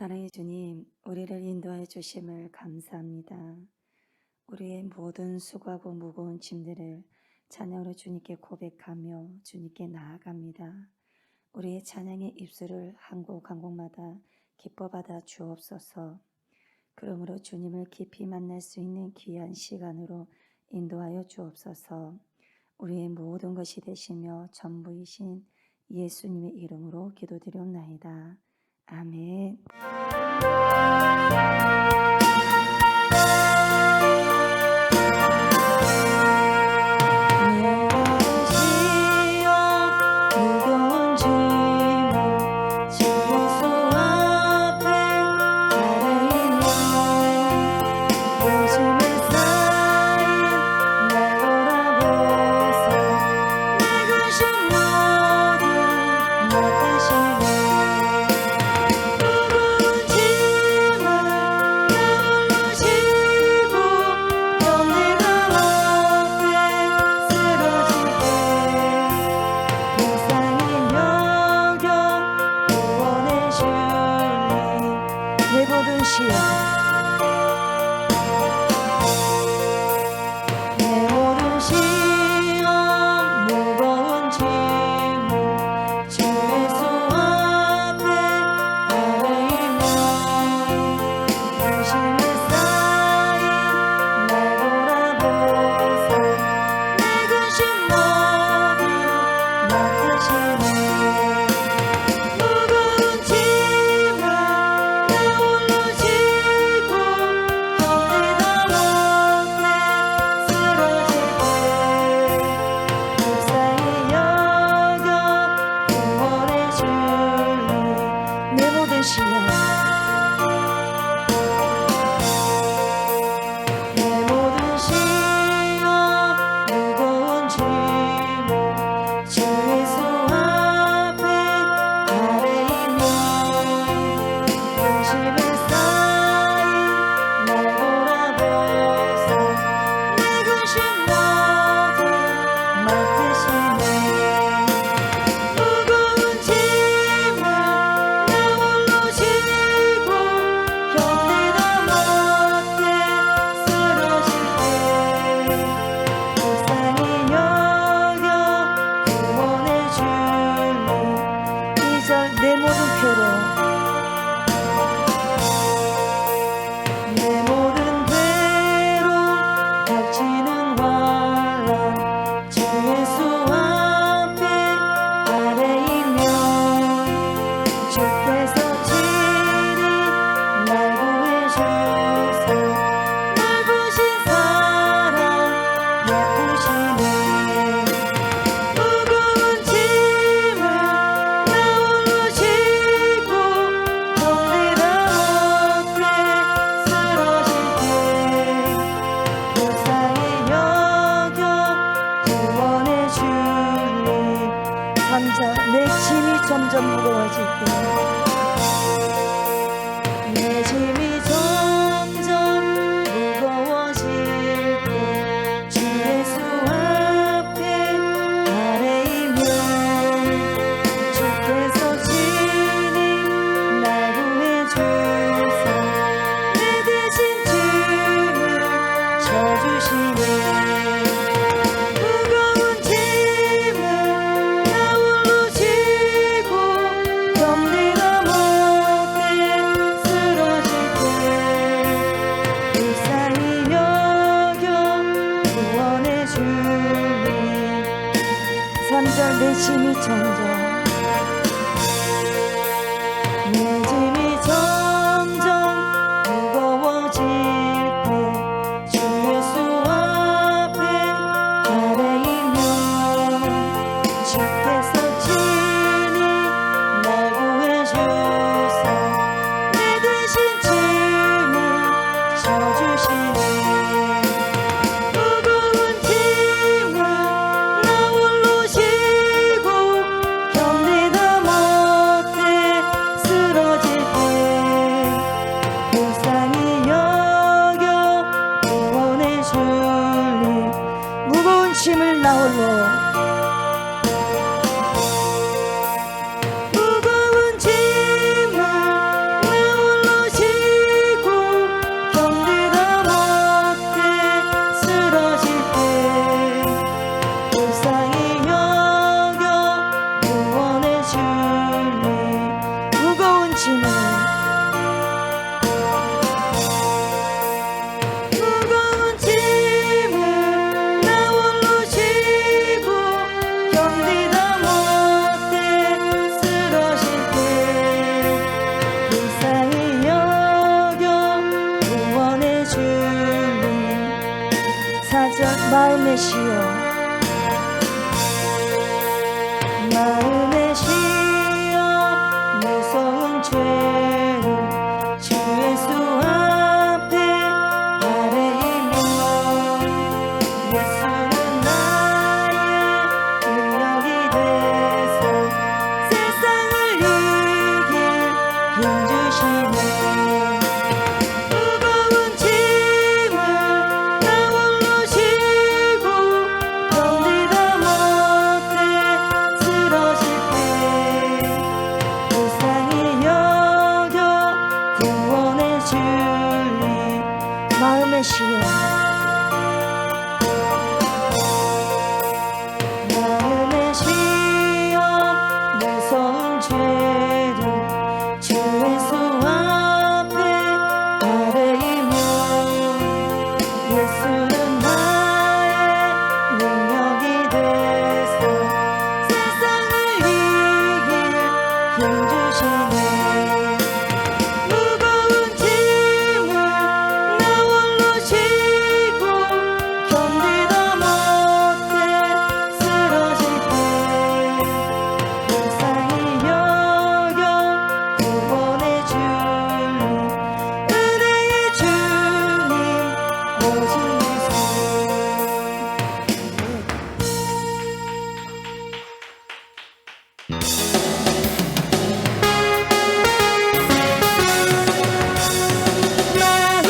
사랑의 주님, 우리를 인도하여 주심을 감사합니다. 우리의 모든 수고하고 무거운 짐들을 찬양으로 주님께 고백하며 주님께 나아갑니다. 우리의 찬양의 입술을 한 곡 한 곡마다 기뻐 받아 주옵소서. 그러므로 주님을 깊이 만날 수 있는 귀한 시간으로 인도하여 주옵소서. 우리의 모든 것이 되시며 전부이신 예수님의 이름으로 기도드리옵나이다. 아멘. 내 짐이 점점 무거워질 때, 내 짐이 점점 무거워질 때 주 예수 앞에 아뢰이면 주께서 친히 날 구해주사 내 대신 짐을 져주시네. 내 짐이 점점 무거워질 때 주 예수 앞에 아뢰이면 주께서 친히 날 구해주사 내 대신 짐을 져주시네. 무거운 짐을 나 홀로 지고 마음의 시여 마음의 시여 무서운 죄를 주 예수 앞에 아뢰이며 예수는 나의 능력이 되서 세상을 이길 힘 주시네 무거운 짐을 나 홀로 지고 견디다 못해 쓰러질 때 불쌍히 여겨 구원해 주리 마음의 시여 마음의 시여 무서운 죄를 주 예수 앞에 아뢰이며 예수는 나의 능력이 되서 세상을 이길 힘 주시네 무거운 짐을 나 홀로 지고 견디다 못해 쓰러질 때 불쌍히 여겨 구원해 주리 은혜의 주님 오직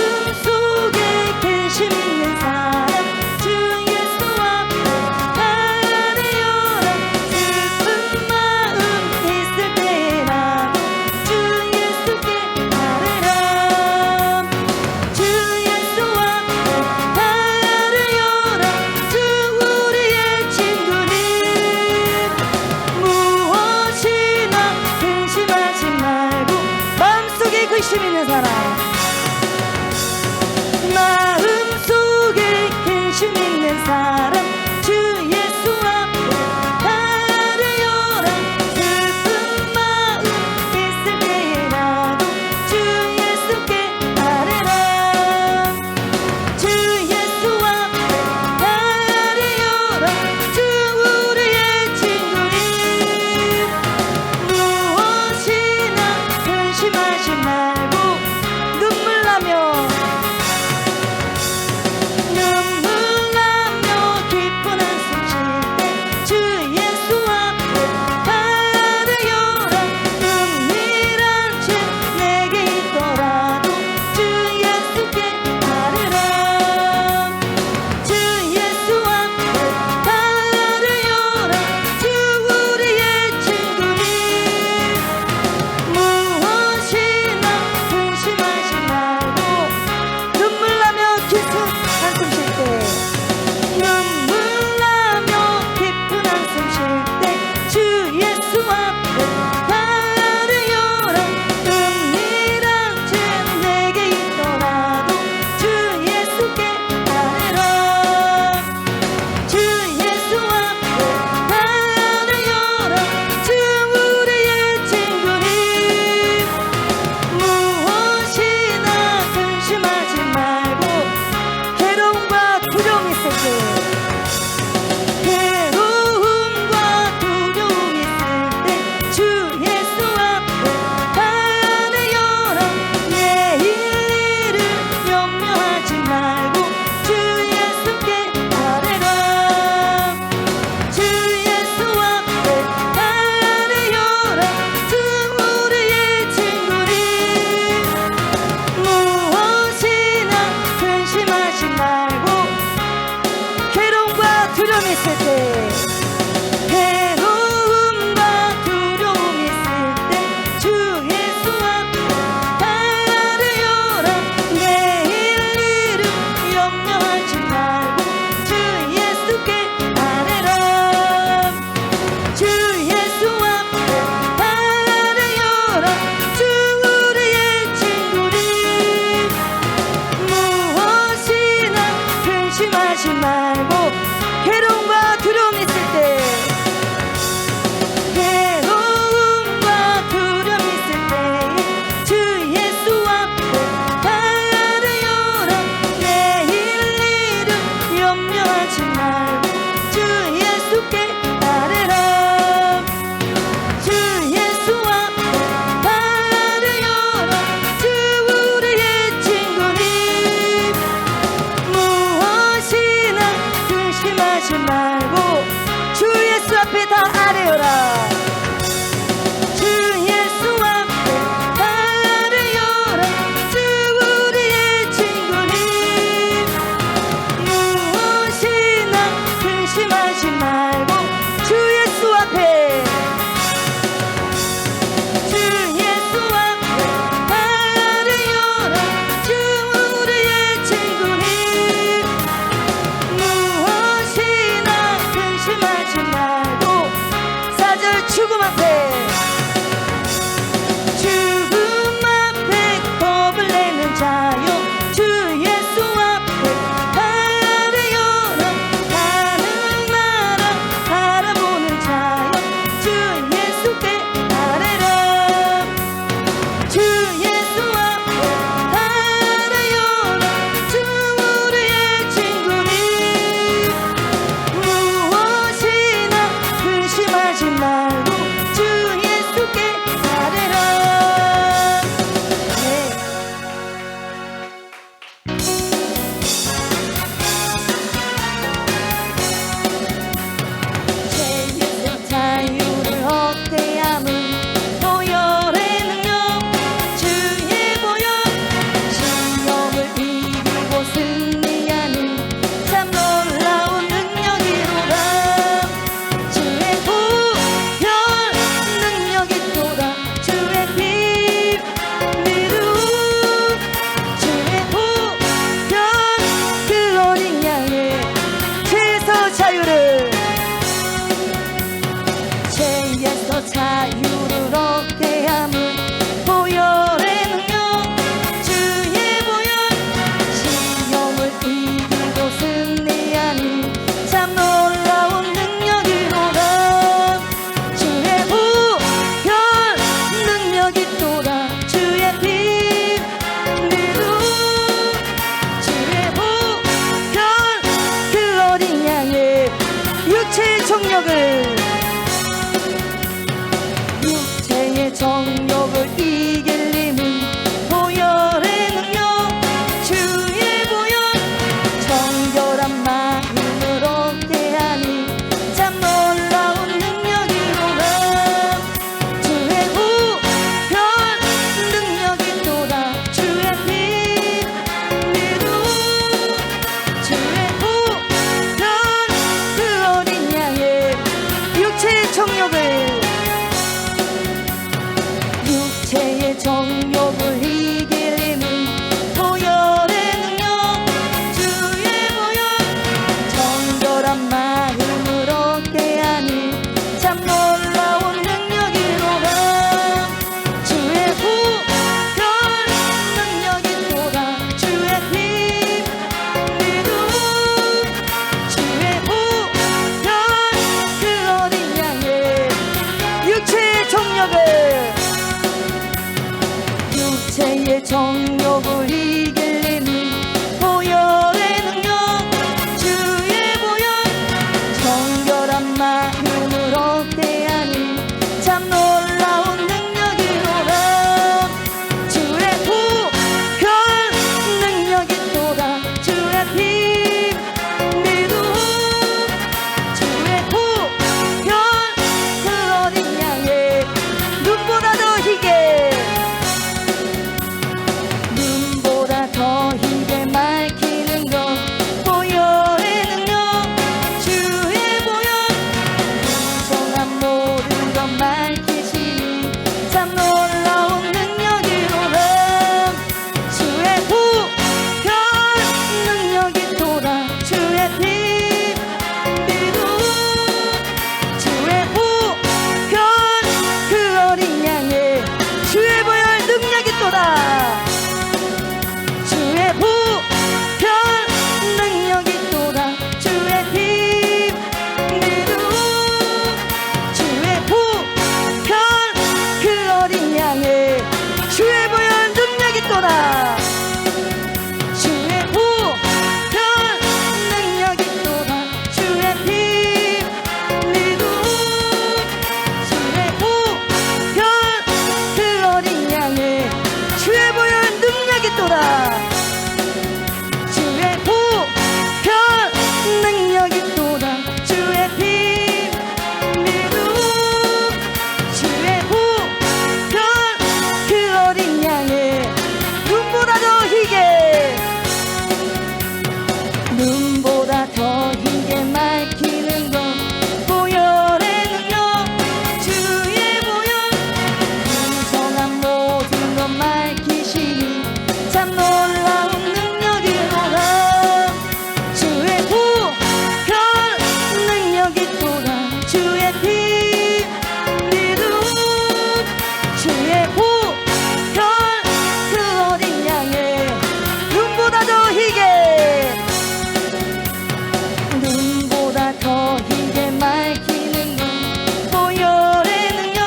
마음속에 근심 있는 사람 주 예수 앞에 아뢰어라 슬픈 마음 있을 때라도 주 예수께 아뢰라 주 예수 앞에 아뢰어라 주 우리의 친구님 무엇이나 근심하지 말고 마음속에 근심 있는 사람 마음속에 근심 있는 사람 주 예수 앞에 아뢰어라 슬픈 마음 있을 때라도 주 예수께 아뢰라 주 예수 앞에 아뢰어라 주 우리의 친구님 무엇이나 근심하지 말고 눈물 나며 우리의 정욕을 이길 힘 보혈의 능력 주의 보혈 정결한 마음을 얻게 하니 참 놀라운 능력이로라 주의 보혈 능력이 또다 주의 피 믿음 주의 보혈 그 어린 양의 눈보다 더 희게 눈보다 더 희게 밝히는 것 보혈의 능력 주의 보혈 풍성한 모든 것 밝히시니 참 놀라운 능력이로라 주의 보혈 능력이 또다 주의 피 믿음 주의 보혈 그 어린 양의 주의 보혈 능력이 또다 주의 보혈 능력이 또다 주의 피 믿음 주의 보혈 그 어린 양의 주의 보혈 능력이 또다 주의 보혈 능력이 또다 주의 피 믿음 주의 보혈 그 어린 양의 주의 보혈 능력이 또다 주의 보혈 능력이 또다 주의 피 믿음 주의 보혈 그 어린 양의 눈보다 더 희게 눈보다 더 희게 밝히는 것 보혈의 능력 주의 보혈 풍성한 모든 것 밝히시니 참 놀라운 능력이로라 주의 보혈 능력이 또다 주의 피 믿음 주의 보혈 그 어린 양의 눈보다 더 희게 눈보다 더 희게 밝히는 것 보혈의 능력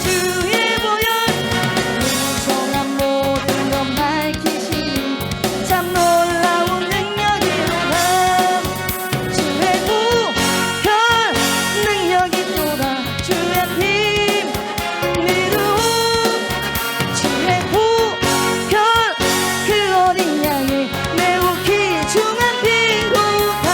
주의 보혈 풍성한 모든 것 밝히시니 참 놀라운 능력이로라 주의 보혈 능력이 또다 주의 피 믿음 주의 보혈 그 어린 양이 매우 귀중한 피로다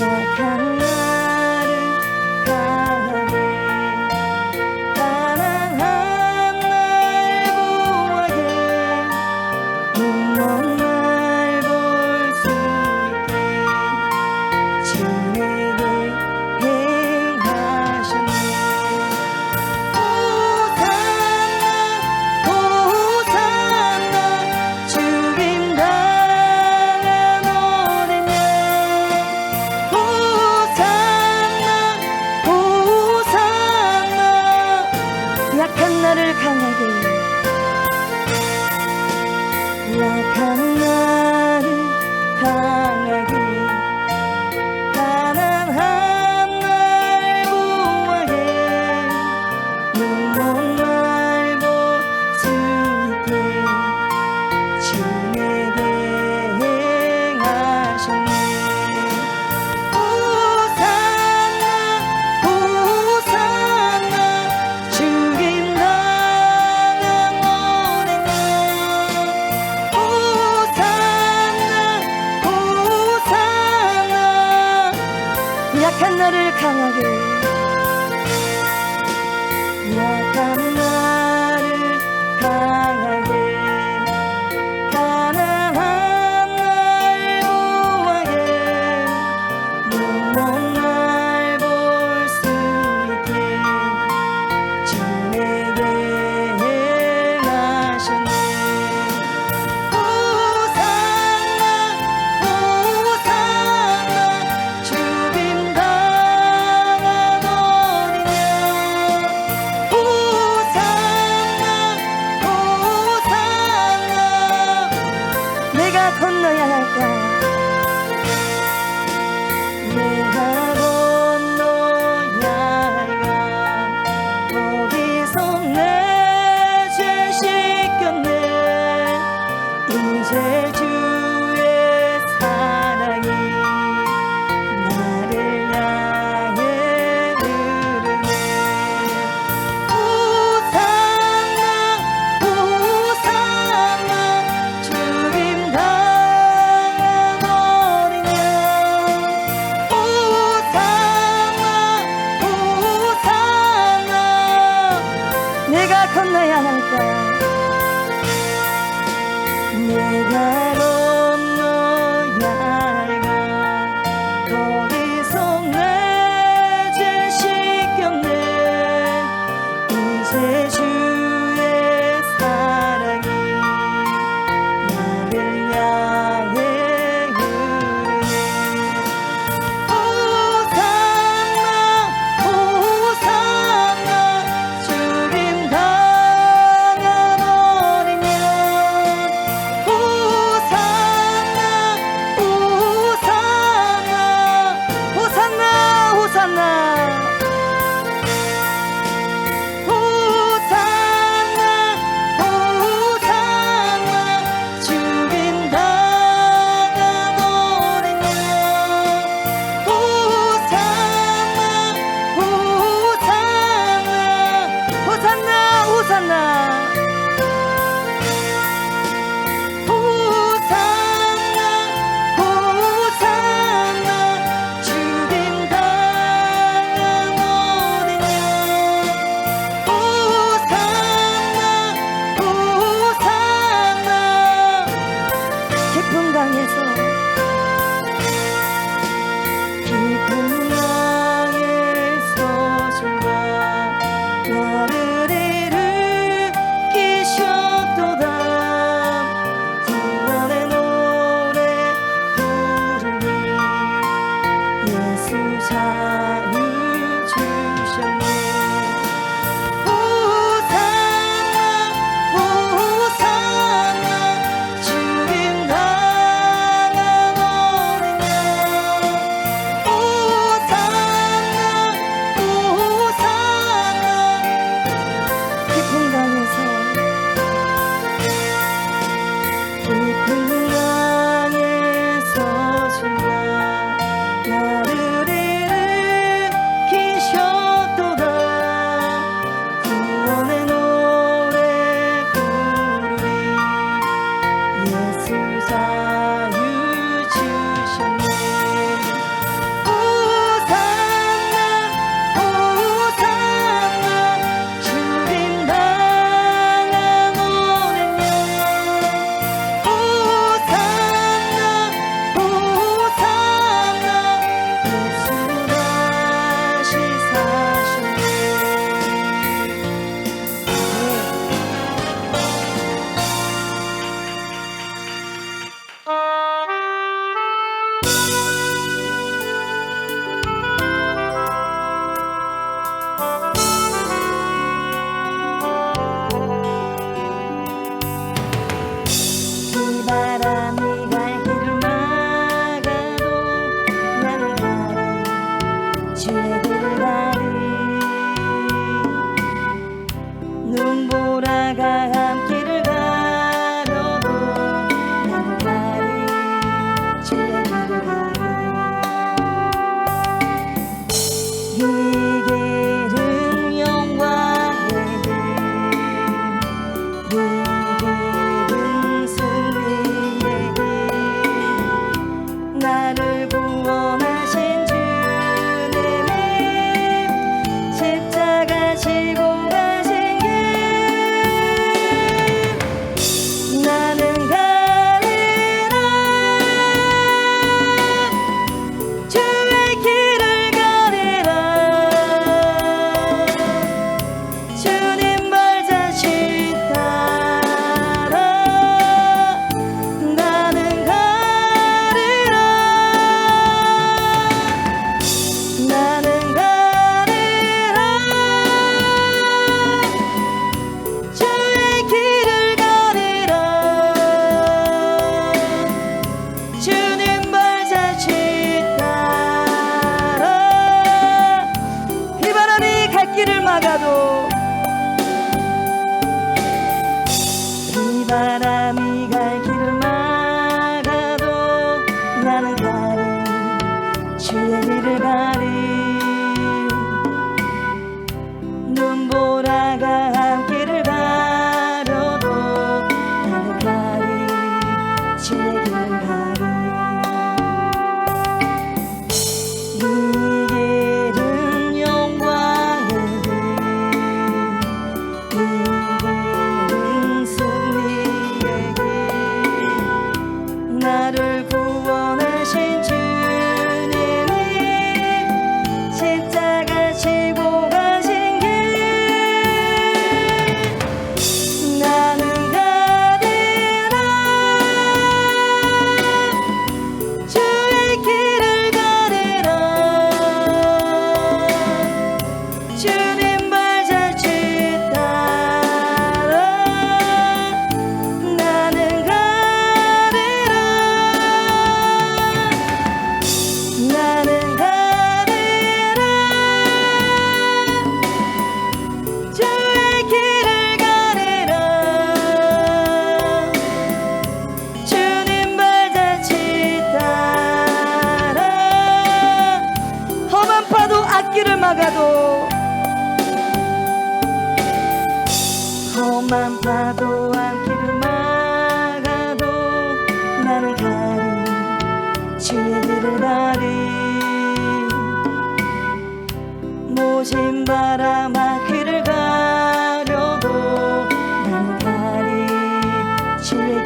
약한 나를 강하게 가난한 날 보호하게 눈먼 날 볼 수 있게 주에게 행하셨네 호산나 호산나 주님 당한 어린 양 호산나 호산나 약한 나를 강하게 약한 나를 강하게 가난한 날 보호하게 눈먼 날 볼 수 있게 주에게 행하셨네 호산나 호산나 주님 당한 어린 양 호산나 호산나 약한 나를 강하게 약한 나를 강하게 가난한 날 보호하게 눈먼 날 볼 수 있게 주에게 행하셨네 호산나 호산나 주님 당한 건너야 할까 내가 건너야 할까 거기서 내 죄 씻겼네 이제 주의 사랑이 나를 향해 흐르네 호산나 호산나 주님 당한 어린 양 호산나 호산나 내가 건너야 할까 내가 건너야 할까 거기서 내 죄 씻겼네 이제 주의 사랑이 나를 향해 흐르네 호산나 호산나 주님 당한 어린 양 호산나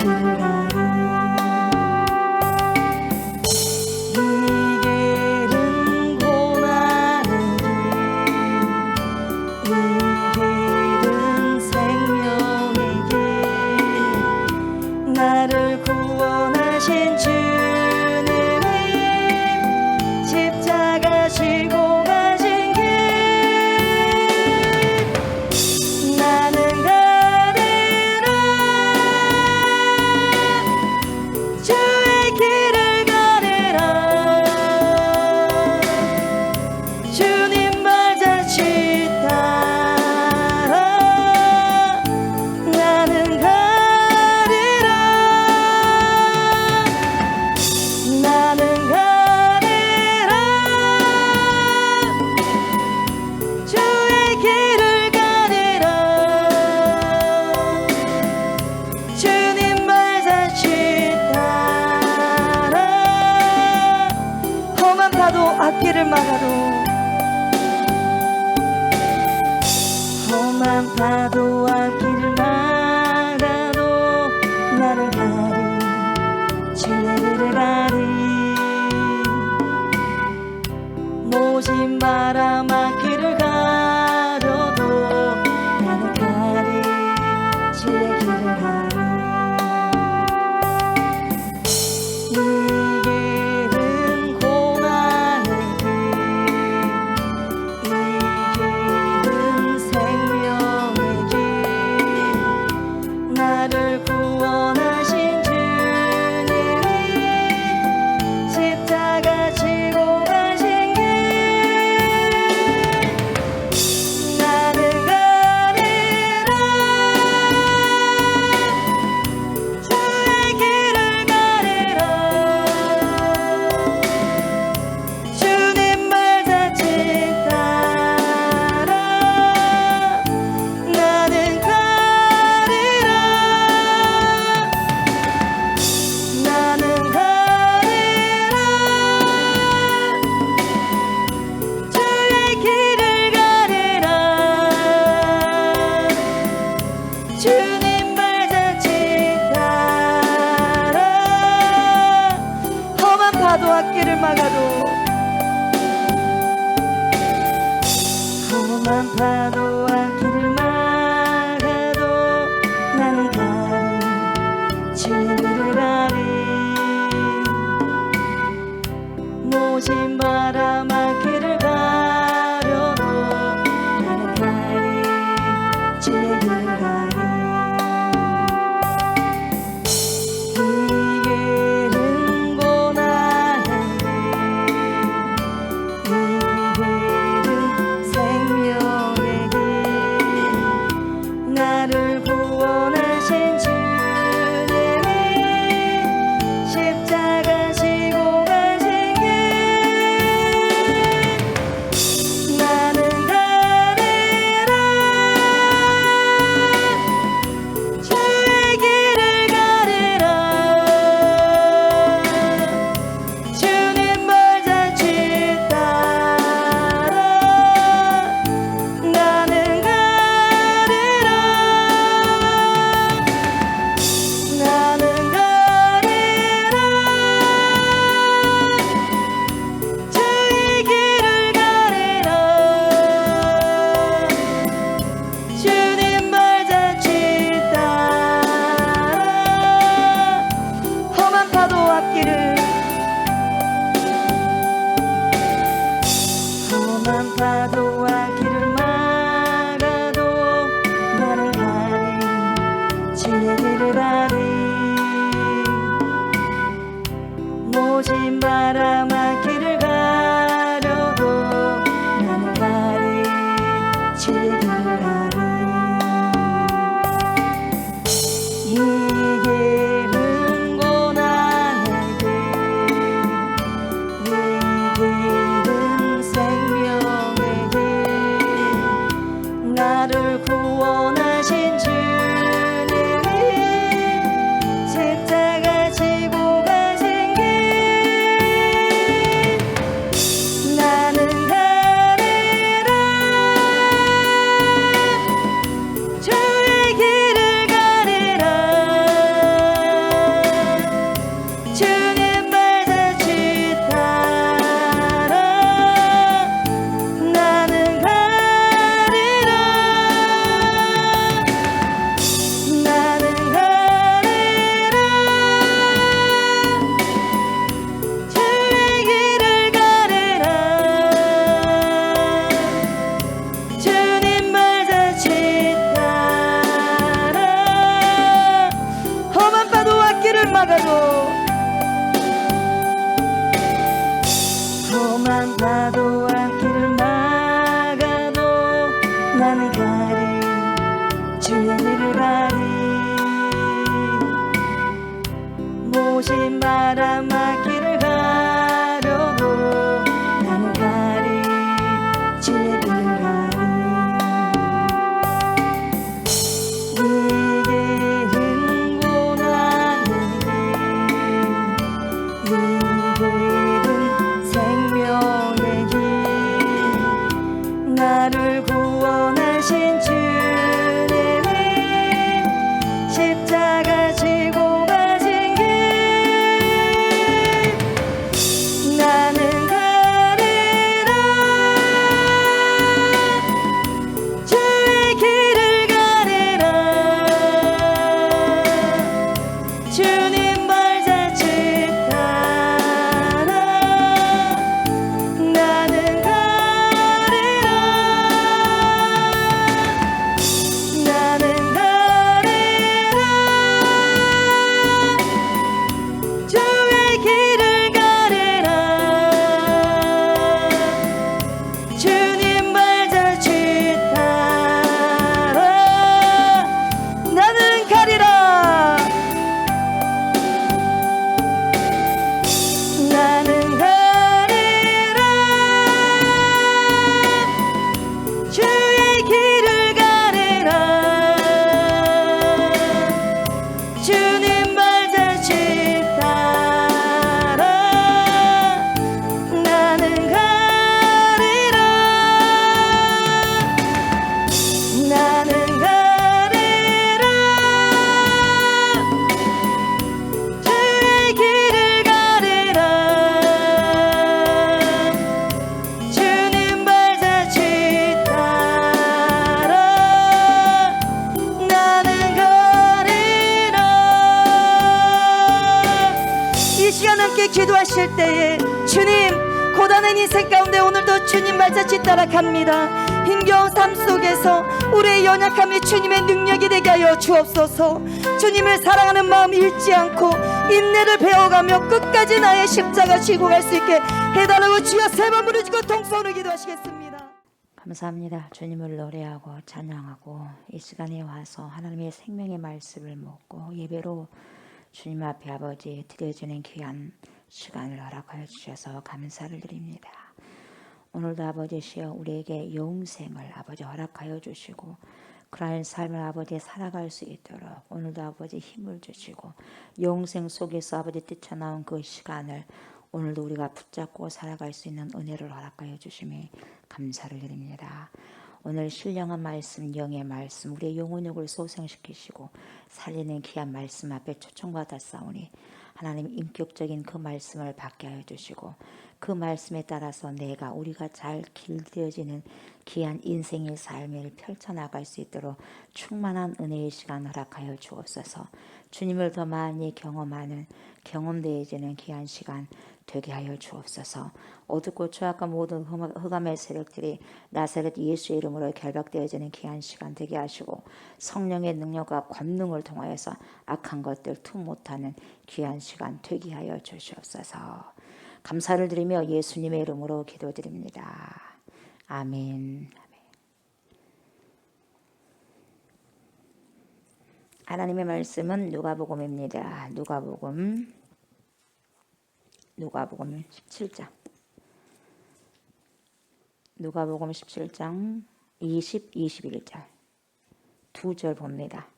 길을 가리 이 길은 고난의 길 이 길은 생명의 길 나를 구원하신 주님이 십자가 지고 가신 길 나는 가리라 주의 길을 가리라 주님 발자취 따라 나는 가리라 나는 가리라 주의 길을 가리라 주님 발자취 따라 험한 파도 앞길을 막아도 험한 파도 앞길을 막아도 나는 가리 주의 길을 가리 모진 바람 앞길을 가려도 나는 가리 주의 길을 가리 이 길은 고난의 길 이 길은 생명의 길 나를 구원하신 주님이 십자가 지고 가신 길 나는 가리라 주의 길을 가리라 주님 발자취 따라 나는 가리라 나는 가리라 주의 길을 가리라 주님 발자취 따라 험한 파도 앞길을 막아도 험한 파도 앞길을 막아도 나는 가리 주의 길을 가리 모진 바람 앞길을 가려도 나는 가리 주의 길을 가리 이 길은 고난의 길 이 길은 생명의 길 나를 구원하신 주님이 십자가 지고 가신 길 나가도 험한 파도와 길을 나가도 나는 가리 주님을 가리 모신 바람아 길을 가려도 나는 가리 주의 길을 가리 네 길은 고난의 길네 길은 생명의 길 나를 구원하신 주님이 십자가 지고 가신 길 나는 가리라 주의 길을 가리라 주님 발자취 따라 나는 가리라 나는 가리라 주의 길을 가리라 주님 발자취 따라 나는 가리라 나는 가리라 주의 길을 가리라 주님 발자취 따라 나는 가리라 나는 가리라 주의 길을 가리라 주님 발자취 따라 나는 가리라 이 시간 함께 기도하실 때에 주님 고단한 인생 가운데 오늘도 주님 발자취 따라 갑니다. 힘겨운 삶 속에서 우리의 연약함이 주님의 능력이 되게 하여 주옵소서. 주님을 사랑하는 마음 잃지 않고 인내를 배워가며 끝까지 나의 십자가 지고 갈 수 있게 해달라고 주여 세 번 부르짖고 통성으로 기도하시겠습니다. 감사합니다. 주님을 노래하고 찬양하고 이 시간에 와서 하나님의 생명의 말씀을 먹고 예배로 주님 앞에 아버지 드려지는 귀한 시간을 허락하여 주셔서 감사를 드립니다. 오늘도 아버지시여 우리에게 영생을 아버지 허락하여 주시고 그러한 삶을 아버지 살아갈 수 있도록 오늘도 아버지 힘을 주시고 영생 속에서 아버지 뛰쳐나온 그 시간을 오늘도 우리가 붙잡고 살아갈 수 있는 은혜를 허락하여 주심에 감사를 드립니다. 오늘 신령한 말씀, 영의 말씀, 우리의 영혼력을 소생시키시고 살리는 귀한 말씀 앞에 초청받았사오니 하나님 인격적인 그 말씀을 받게 하여 주시고 그 말씀에 따라서 우리가 잘 길들여지는 귀한 인생의 삶을 펼쳐나갈 수 있도록 충만한 은혜의 시간 허락하여 주옵소서. 주님을 더 많이 경험하는 경험되어지는 귀한 시간 되게 하여 주옵소서. 어둡고 추악한 모든 흑암의 세력들이 나사렛 예수의 이름으로 결박되어지는 귀한 시간 되게 하시고 성령의 능력과 권능을 통하여서 악한 것들 투 못하는 귀한 시간 되게 하여 주시옵소서. 감사를 드리며 예수님의 이름으로 기도드립니다. 아멘. 하나님의 말씀은 누가복음입니다. 누가복음 17장. 누가복음 17장 20, 21절 두 절 봅니다.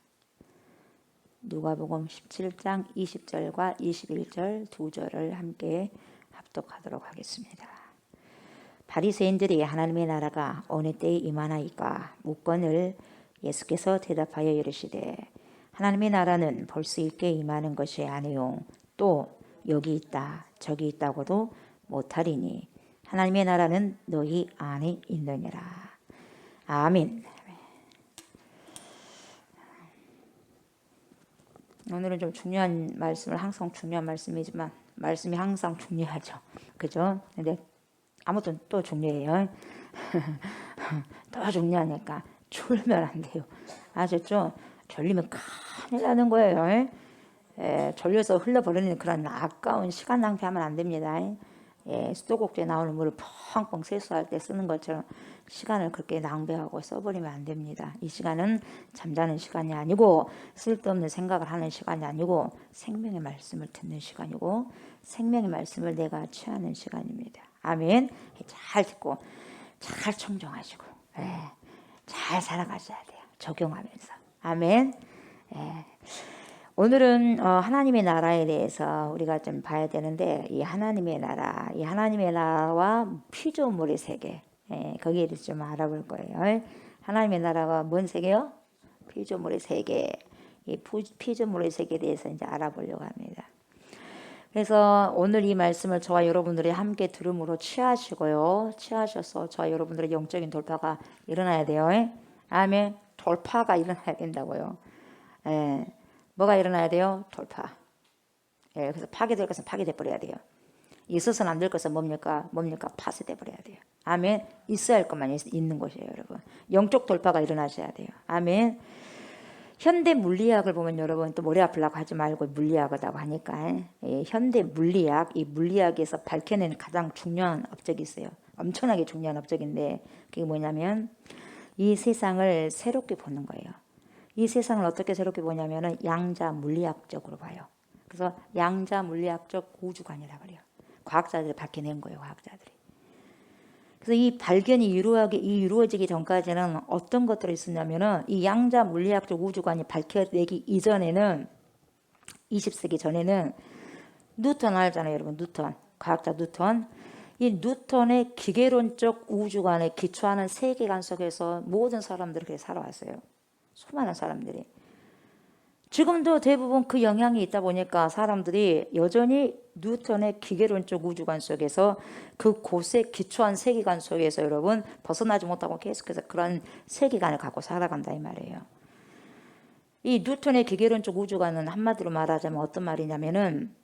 누가복음 17장 20절과 21절 두 절을 함께 합독하도록 하겠습니다. 바리새인들이 하나님의 나라가 어느 때에 임하나이까 묻거늘 예수께서 대답하여 이르시되 하나님의 나라는 벌써 일께 임하는 것이 아니요 또 여기 있다 저기 있다고도 못하리니 하나님의 나라는 너희 안에 있느니라. 아멘. 오늘은 좀 중요한 말씀을 항상 중요한 말씀이지만 말씀이 항상 중요하죠. 그죠? 근데 아무튼 또 중요해요. 더 중요하니까 졸면 안 돼요. 아셨죠? 졸리면 큰일 나는 거예요. 졸려서 흘러버리는 그런 아까운 시간 낭비하면 안 됩니다. 수도꼭지에 나오는 물을 펑펑 세수할 때 쓰는 것처럼 시간을 그렇게 낭비하고 써버리면 안 됩니다. 이 시간은 잠자는 시간이 아니고 쓸데없는 생각을 하는 시간이 아니고 생명의 말씀을 듣는 시간이고 생명의 말씀을 내가 취하는 시간입니다. 아멘. 잘 듣고 잘 청정하시고 잘 살아가셔야 돼요. 적용하면서. 아멘. 오늘은 하나님의 나라에 대해서 우리가 좀 봐야 되는데 이 하나님의 나라와 피조물의 세계 거기에 대해서 좀 알아볼 거예요. 하나님의 나라가 뭔 세계요? 피조물의 세계. 이 피조물의 세계에 대해서 이제 알아보려고 합니다. 그래서 오늘 이 말씀을 저와 여러분들이 함께 들음으로 취하시고요. 취하셔서 저와 여러분들의 영적인 돌파가 일어나야 돼요. 아멘. 돌파가 일어나야 된다고요. 뭐가 일어나야 돼요? 돌파. 그래서 파괴될 것은 파괴돼 버려야 돼요. 있어서는 안 될 것은 뭡니까? 파쇄돼 버려야 돼요. 아멘. 있어야 할 것만 있는 것이에요, 여러분. 영적 돌파가 일어나셔야 돼요. 아멘. 현대 물리학을 보면 여러분 또 머리 아프려고 하지 말고 물리학이라고 하니까 현대 물리학, 이 물리학에서 밝혀낸 가장 중요한 업적이 있어요. 엄청나게 중요한 업적인데 그게 뭐냐면 이 세상을 새롭게 보는 거예요. 이 세상을 어떻게 새롭게 보냐면은 양자 물리학적으로 봐요. 그래서 양자 물리학적 우주관이라고 그래요. 과학자들이 밝혀낸 거예요, 과학자들이. 그래서 이 발견이 이루어지기 전까지는 어떤 것들이 있었냐면은 이 양자 물리학적 우주관이 밝혀내기 이전에는 20세기 전에는 뉴턴 알잖아요, 여러분. 뉴턴. 과학자 뉴턴. 이 뉴턴의 기계론적 우주관에 기초하는 세계관 속에서 모든 사람들이 그렇게 살아왔어요. 수많은 사람들이. 지금도 대부분 그 영향이 있다 보니까 사람들이 여전히 뉴턴의 기계론적 우주관 속에서 그곳에 기초한 세계관 속에서 여러분 벗어나지 못하고 계속해서 그런 세계관을 갖고 살아간다 이 말이에요. 이 뉴턴의 기계론적 우주관은 한마디로 말하자면 어떤 말이냐면은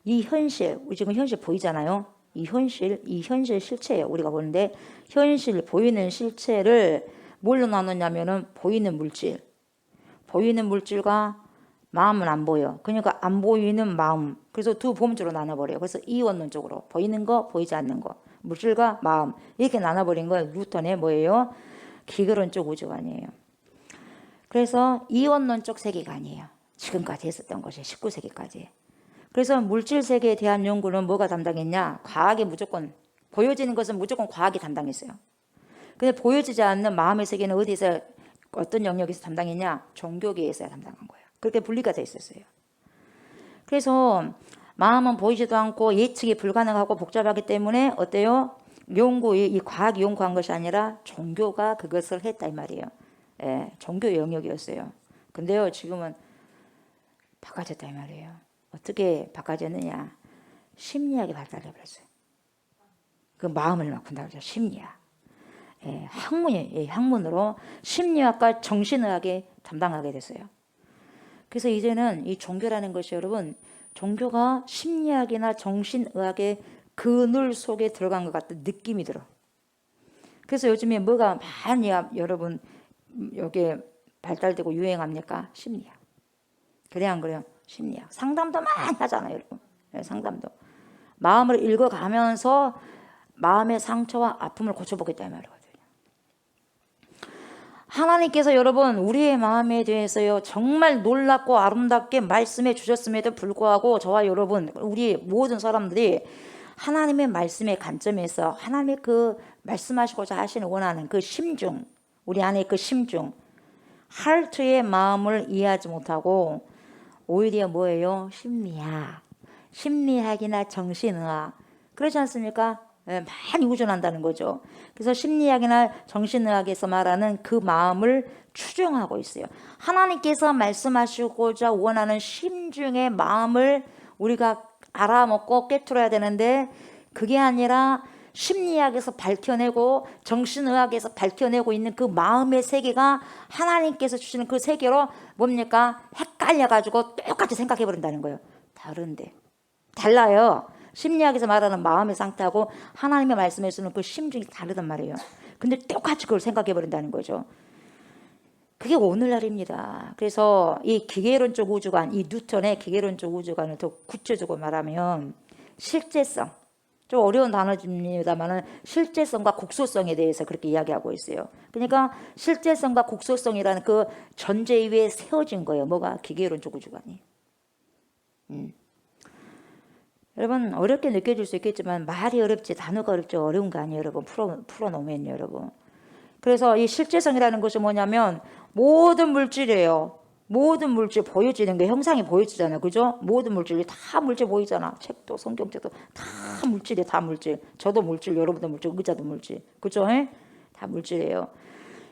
이 현실, 우리 지금 현실 보이잖아요. 이 현실 실체예요. 우리가 보는데 현실 보이는 실체를 뭘로 나누냐면은 보이는 물질과 마음은 안 보여. 그러니까 안 보이는 마음. 그래서 두 범주로 나눠버려요. 그래서 이원론적으로 보이는 거, 보이지 않는 거, 물질과 마음 이렇게 나눠버린 거예요. 뉴턴의 뭐예요? 기계론적 우주관이에요. 그래서 이원론적 세계관이에요. 지금까지 했었던 것이 19세기까지. 그래서 물질 세계에 대한 연구는 뭐가 담당했냐? 과학이 무조건 보여지는 것은 무조건 과학이 담당했어요. 근데 보여지지 않는 마음의 세계는 어디서 어떤 영역에서 담당했냐? 종교계에서 담당한 거예요. 그렇게 분리가 돼 있었어요. 그래서 마음은 보이지도 않고 예측이 불가능하고 복잡하기 때문에 어때요? 이 과학이 연구한 것이 아니라 종교가 그것을 했다 이 말이에요. 종교 영역이었어요. 근데요 지금은 바꿔졌다 이 말이에요. 어떻게 바꿔졌느냐? 심리학이 발달해 버렸어요. 그 마음을 막 본다고 하죠. 심리학. 학문으로 심리학과 정신의학에 담당하게 됐어요. 그래서 이제는 이 종교라는 것이 여러분 종교가 심리학이나 정신의학의 그늘 속에 들어간 것 같은 느낌이 들어. 그래서 요즘에 뭐가 많이 여러분 여기에 발달되고 유행합니까? 심리학. 그래 안 그래요? 심리학. 상담도 많이 하잖아요, 여러분. 상담도. 마음을 읽어가면서 마음의 상처와 아픔을 고쳐보겠다 이 말이거든요. 하나님께서 여러분 우리의 마음에 대해서요 정말 놀랍고 아름답게 말씀해 주셨음에도 불구하고 저와 여러분 우리 모든 사람들이 하나님의 말씀의 관점에서 하나님의 그 말씀하시고자 하시는 원하는 그 심중, 우리 안에 그 심중, 하트의 마음을 이해하지 못하고 오히려 뭐예요? 심리학이나 정신의학 그렇지 않습니까? 많이 우존한다는 거죠. 그래서 심리학이나 정신의학에서 말하는 그 마음을 추종하고 있어요. 하나님께서 말씀하시고자 원하는 심중의 마음을 우리가 알아먹고 꿰뚫어야 되는데 그게 아니라 심리학에서 밝혀내고 정신의학에서 밝혀내고 있는 그 마음의 세계가 하나님께서 주시는 그 세계로 뭡니까? 헷갈려가지고 똑같이 생각해버린다는 거예요. 다른데 달라요. 심리학에서 말하는 마음의 상태하고 하나님의 말씀에 쓰는 그 심중이 다르단 말이에요. 근데 똑같이 그걸 생각해버린다는 거죠. 그게 오늘날입니다. 그래서 이 기계론적 우주관, 이 뉴턴의 기계론적 우주관을 더 구체적으로 말하면 실제성, 좀 어려운 단어입니다만은 실제성과 곡소성에 대해서 그렇게 이야기하고 있어요. 그러니까 실제성과 곡소성이라는 그 전제 위에 세워진 거예요. 뭐가? 기계론적 우주관이. 여러분 어렵게 느껴질 수 있겠지만 말이 어렵지 단어가 어렵지 어려운 거 아니에요. 여러분 풀어놓으면요. 여러분. 그래서 이 실제성이라는 것이 뭐냐면 모든 물질이에요. 모든 물질 보여지는 게 형상이 보여지잖아요. 그죠? 모든 물질이 다 물질 보이잖아. 책도 성경책도 다 물질이에요. 다 물질. 저도 물질, 여러분도 물질, 의자도 물질. 그죠? 에? 다 물질이에요.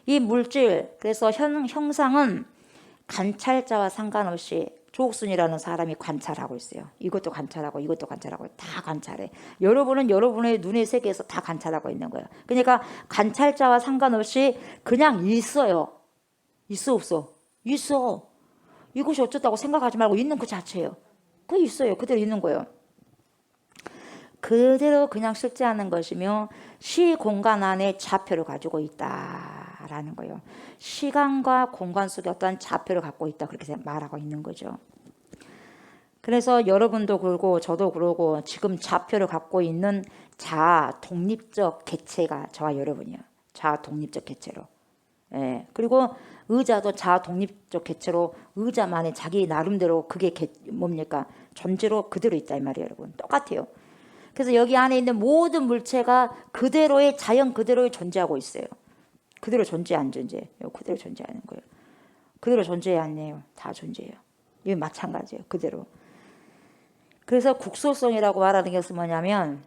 이 물질, 그래서 형상은 관찰자와 상관없이 조옥순이라는 사람이 관찰하고 있어요. 이것도 관찰하고 이것도 관찰하고 다 관찰해. 여러분은 여러분의 눈의 세계에서 다 관찰하고 있는 거예요. 그러니까 관찰자와 상관없이 그냥 있어요. 있어 없어? 있어. 이것이 어쩌다고 생각하지 말고 있는 그 자체예요. 그 있어요. 그대로 있는 거예요. 그대로 그냥 실제하는 것이며 시 공간 안에 좌표를 가지고 있다라는 거예요. 시간과 공간 속에 어떤 좌표를 갖고 있다 그렇게 말하고 있는 거죠. 그래서 여러분도 그러고 저도 그러고 지금 좌표를 갖고 있는 자아 독립적 개체가 저와 여러분이요. 자아 독립적 개체로. 예. 그리고 의자도 자아 독립적 개체로 의자만의 자기 나름대로 그게 뭡니까? 존재로 그대로 있다 이 말이에요, 여러분. 똑같아요. 그래서 여기 안에 있는 모든 물체가 그대로의 자연 그대로의 존재하고 있어요. 그대로 존재 안 존재? 그대로 존재하는 거예요. 그대로 존재해 안 해요? 다 존재해요. 이게 마찬가지예요. 그대로. 그래서 국소성이라고 말하는 것은 뭐냐면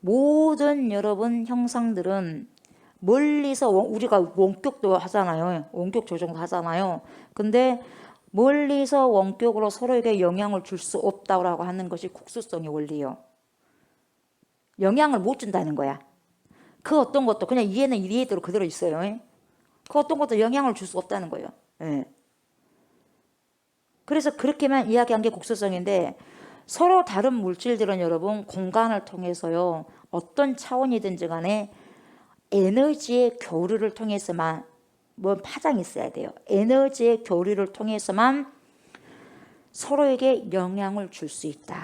모든 여러분 형상들은 멀리서 우리가 원격도 하잖아요. 원격 조정도 하잖아요. 근데 멀리서 원격으로 서로에게 영향을 줄 수 없다고 하는 것이 국소성의 원리예요. 영향을 못 준다는 거야. 그 어떤 것도 그냥 이해는 이해대로 그대로 있어요. 그 어떤 것도 영향을 줄 수 없다는 거예요. 예. 그래서 그렇게만 이야기한 게 국소성인데 서로 다른 물질들은 여러분 공간을 통해서요. 어떤 차원이든지 간에 에너지의 교류를 통해서만 뭐 파장이 있어야 돼요. 에너지의 교류를 통해서만 서로에게 영향을 줄 수 있다.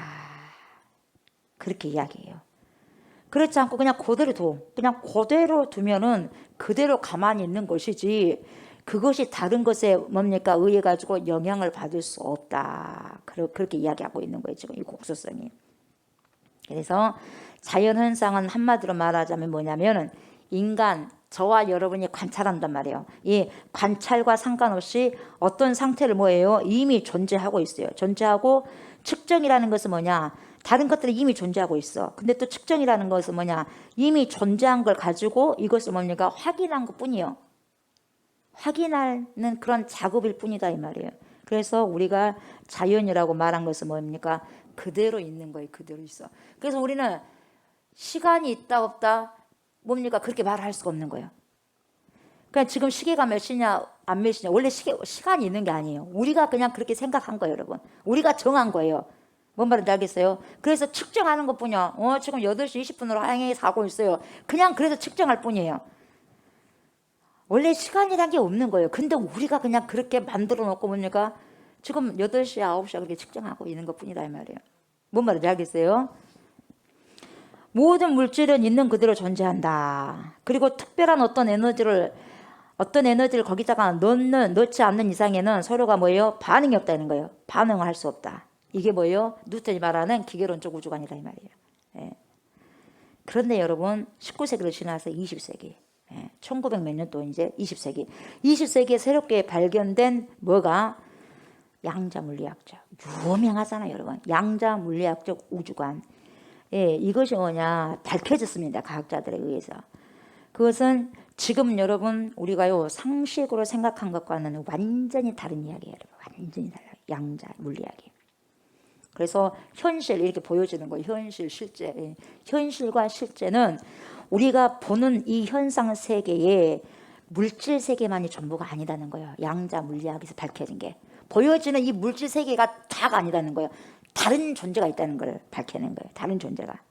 그렇게 이야기해요. 그렇지 않고 그냥 그대로 두면은 그대로 가만히 있는 것이지 그것이 다른 것에 뭡니까 의해 가지고 영향을 받을 수 없다. 그렇게 이야기하고 있는 거예요. 지금 이 곡소성이. 그래서 자연 현상은 한마디로 말하자면 뭐냐면은 인간 저와 여러분이 관찰한단 말이에요. 이 관찰과 상관없이 어떤 상태를 뭐예요? 이미 존재하고 있어요. 존재하고 측정이라는 것은 뭐냐? 다른 것들이 이미 존재하고 있어. 근데 또 측정이라는 것은 뭐냐? 이미 존재한 걸 가지고 이것을 뭡니까? 확인한 것 뿐이에요. 확인하는 그런 작업일 뿐이다 이 말이에요. 그래서 우리가 자연이라고 말한 것은 뭡니까? 그대로 있는 거예요. 그대로 있어. 그래서 우리는 시간이 있다 없다 뭡니까? 그렇게 말할 수가 없는 거예요. 그러니까 지금 시계가 몇 시냐 안 몇 시냐 원래 시간이 있는 게 아니에요. 우리가 그냥 그렇게 생각한 거예요. 여러분. 우리가 정한 거예요. 뭔 말인지 알겠어요? 그래서 측정하는 것뿐이야. 지금 8시 20분으로 항해해서 가고 있어요. 그냥 그래서 측정할 뿐이에요. 원래 시간이란 게 없는 거예요. 근데 우리가 그냥 그렇게 만들어 놓고 뭡니까? 지금 8시, 9시야 그렇게 측정하고 있는 것 뿐이다 이 말이에요. 뭔 말인지 알겠어요? 모든 물질은 있는 그대로 존재한다. 그리고 특별한 어떤 에너지를 거기다가 넣지 않는 이상에는 서로가 뭐예요? 반응이 없다는 거예요. 반응을 할 수 없다. 이게 뭐예요? 뉴턴이 말하는 기계론적 우주관이다 이 말이에요. 예. 그런데 여러분 19세기를 지나서 20세기 1900 몇 년도 이제 20세기에 새롭게 발견된 뭐가 양자물리학적 유명하잖아요 여러분. 양자물리학적 우주관. 예, 이것이 뭐냐 밝혀졌습니다. 과학자들에 의해서. 그것은 지금 여러분 우리가요 상식으로 생각한 것과는 완전히 다른 이야기예요. 여러분. 완전히 달라요. 양자물리학이. 그래서 현실 이렇게 보여주는 거예요. 현실 실제. 예. 현실과 실제는 우리가 보는 이 현상 세계에 물질 세계만이 전부가 아니다는 거예요. 양자 물리학에서 밝혀진 게. 보여지는 이 물질 세계가 다가 아니다는 거예요. 다른 존재가 있다는 걸 밝혀낸 거예요. 다른 존재가.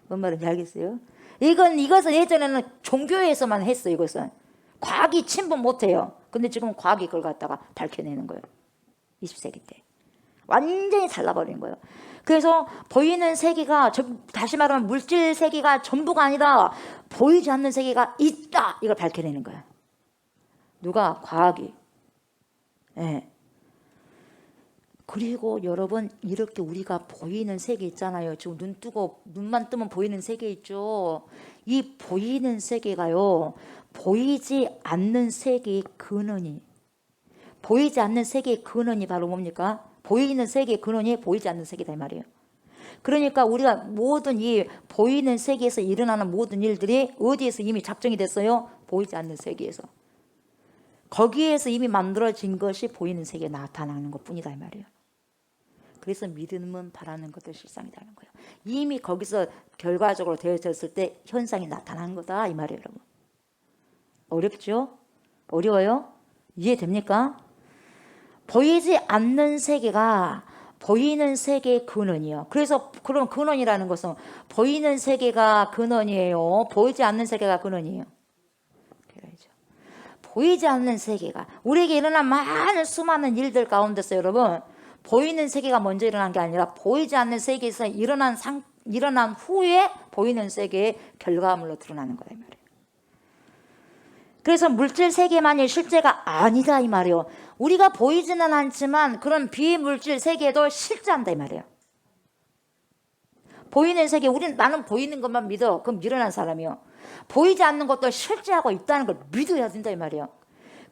뭔 말인지 알겠어요? 이것은 예전에는 종교에서만 했어요. 이것은. 과학이 침범 못해요. 근데 지금 과학이 그걸 갖다가 밝혀내는 거예요. 20세기 때. 완전히 잘라버린 거예요. 그래서 보이는 세계가, 다시 말하면 물질 세계가 전부가 아니라 보이지 않는 세계가 있다, 이걸 밝혀내는 거예요. 누가? 과학이. 예. 그리고 여러분, 이렇게 우리가 보이는 세계 있잖아요. 지금 눈만 뜨면 보이는 세계 있죠. 이 보이는 세계가요, 보이지 않는 세계의 근원이, 보이지 않는 세계의 근원이 바로 뭡니까? 보이는 세계의 근원이 보이지 않는 세계다 이 말이에요. 그러니까 우리가 모든 이 보이는 세계에서 일어나는 모든 일들이 어디에서 이미 작정이 됐어요? 보이지 않는 세계에서. 거기에서 이미 만들어진 것이 보이는 세계에 나타나는 것뿐이다 이 말이에요. 그래서 믿음은 바라는 것도 실상이라는 거예요. 이미 거기서 결과적으로 되어졌을 때 현상이 나타나는 거다 이 말이에요, 여러분. 어렵죠? 어려워요? 이해됩니까? 보이지 않는 세계가 보이는 세계의 근원이요. 그래서 그럼 근원이라는 것은 보이는 세계가 근원이에요, 보이지 않는 세계가 근원이에요? 그래야죠. 보이지 않는 세계가, 우리에게 일어난 많은 수많은 일들 가운데서 여러분, 보이는 세계가 먼저 일어난 게 아니라 보이지 않는 세계에서 일어난 후에 보이는 세계의 결과물로 드러나는 거다 이 말이에요. 그래서 물질 세계만이 실제가 아니다 이 말이에요. 우리가 보이지는 않지만 그런 비물질 세계도 실제한다 이 말이에요. 보이는 세계, 나는 보이는 것만 믿어. 그럼 미련한 사람이요. 보이지 않는 것도 실제하고 있다는 걸 믿어야 된다 이 말이에요.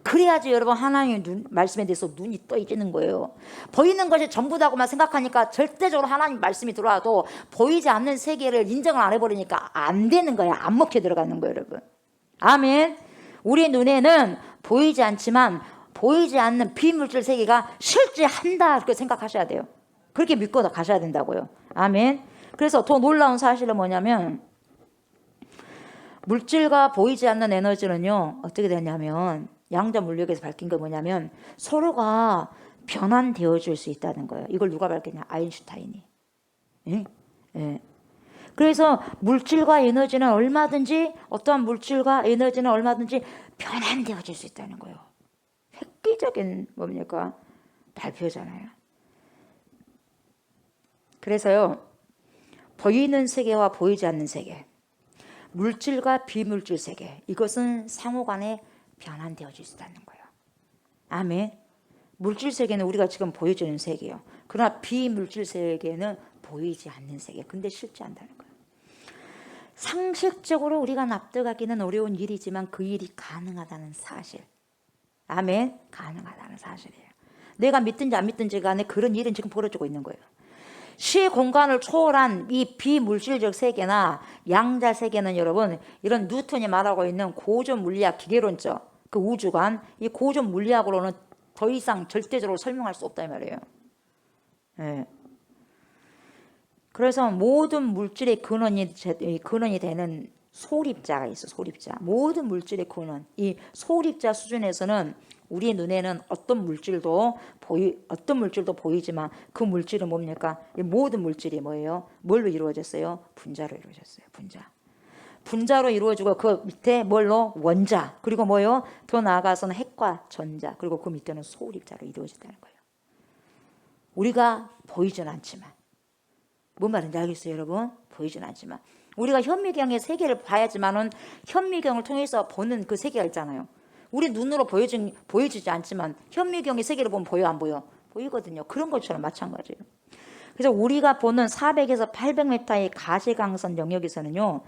그래야지 여러분 하나님의 말씀에 대해서 눈이 떠지는 거예요. 보이는 것이 전부다고만 생각하니까 절대적으로 하나님 말씀이 들어와도 보이지 않는 세계를 인정을 안 해버리니까 안 되는 거예요. 안 먹혀 들어가는 거예요, 여러분. 아멘. 우리 눈에는 보이지 않지만 보이지 않는 비물질 세계가 실제한다, 그렇게 생각하셔야 돼요. 그렇게 믿고 가셔야 된다고요. 아멘. 그래서 더 놀라운 사실은 뭐냐면, 물질과 보이지 않는 에너지는요, 어떻게 되냐면, 양자 물리학에서 밝힌 게 뭐냐면 서로가 변환되어 줄 수 있다는 거예요. 이걸 누가 밝혔냐? 아인슈타인이. 예? 예. 그래서 물질과 에너지는 얼마든지, 어떠한 물질과 에너지는 얼마든지 변환되어 줄 수 있다는 거예요. 획기적인 뭡니까? 발표잖아요. 그래서요, 보이는 세계와 보이지 않는 세계, 물질과 비물질 세계, 이것은 상호간에 변환되어질 수 있다는 거예요. 아멘. 물질 세계는 우리가 지금 보여주는 세계예요. 그러나 비물질 세계는 보이지 않는 세계. 근데 실제한다는 거예요. 상식적으로 우리가 납득하기는 어려운 일이지만 그 일이 가능하다는 사실. 아멘. 가능하다는 사실이에요. 내가 믿든지 안 믿든지 간에 그런 일은 지금 벌어지고 있는 거예요. 시 공간을 초월한 이 비물질적 세계나 양자 세계는 여러분, 이런 뉴턴이 말하고 있는 고전 물리학 기계론적 그 우주관, 이 고전 물리학으로는 더 이상 절대적으로 설명할 수 없다 이 말이에요. 예. 그래서 모든 물질의 근원이 되는 소립자가 있어. 소립자. 모든 물질의 근원. 이 소립자 수준에서는 우리 눈에는 어떤 물질도 보이지만 그 물질은 뭡니까? 이 모든 물질이 뭐예요? 뭘로 이루어졌어요? 분자로 이루어졌어요. 분자로 이루어지고 그 밑에 뭘로? 원자. 그리고 뭐예요? 더 나아가서는 핵과 전자. 그리고 그 밑에는 소립자로 이루어진다는 거예요. 우리가 보이진 않지만, 뭔 말인지 알겠어요, 여러분? 보이진 않지만 우리가 현미경의 세계를 봐야지만은 현미경을 통해서 보는 그 세계가 있잖아요. 우리 눈으로 보여지지 않지만 현미경의 세계를 보면 보여, 안 보여? 보이거든요. 그런 것처럼 마찬가지예요. 그래서 우리가 보는 400에서 800m의 가시광선 영역에서는요,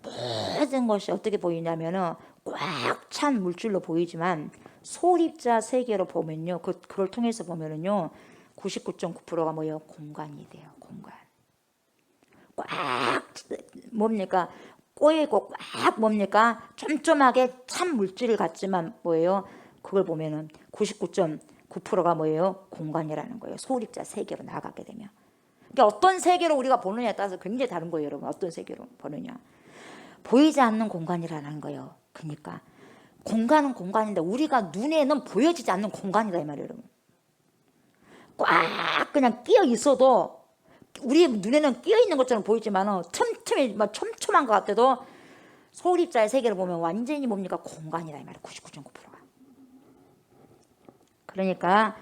모든 것이 어떻게 보이냐면은 꽉 찬 물질로 보이지만 소립자 세계로 보면요, 그걸 통해서 보면은요, 99.9%가 뭐예요? 공간이 돼요. 공간. 꽉 뭡니까? 꼬이고 꽉 뭡니까? 쫌쫌하게 찬 물질 같지만 뭐예요? 그걸 보면은 99.9%가 뭐예요? 공간이라는 거예요. 소립자 세계로 나아가게 되면. 그러니까 어떤 세계로 우리가 보느냐에 따라서 굉장히 다른 거예요, 여러분. 어떤 세계로 보느냐. 보이지 않는 공간이라는 거예요. 그러니까 공간은 공간인데 우리가 눈에는 보여지지 않는 공간이다 이 말이에요, 여러분. 꽉 그냥 끼어 있어도 우리 눈에는 끼어 있는 것처럼 보이지만 틈틈이 막 촘촘한 것 같아도 소립자의 세계를 보면 완전히 뭡니까? 공간이다 이 말이에요. 99.9%가. 그러니까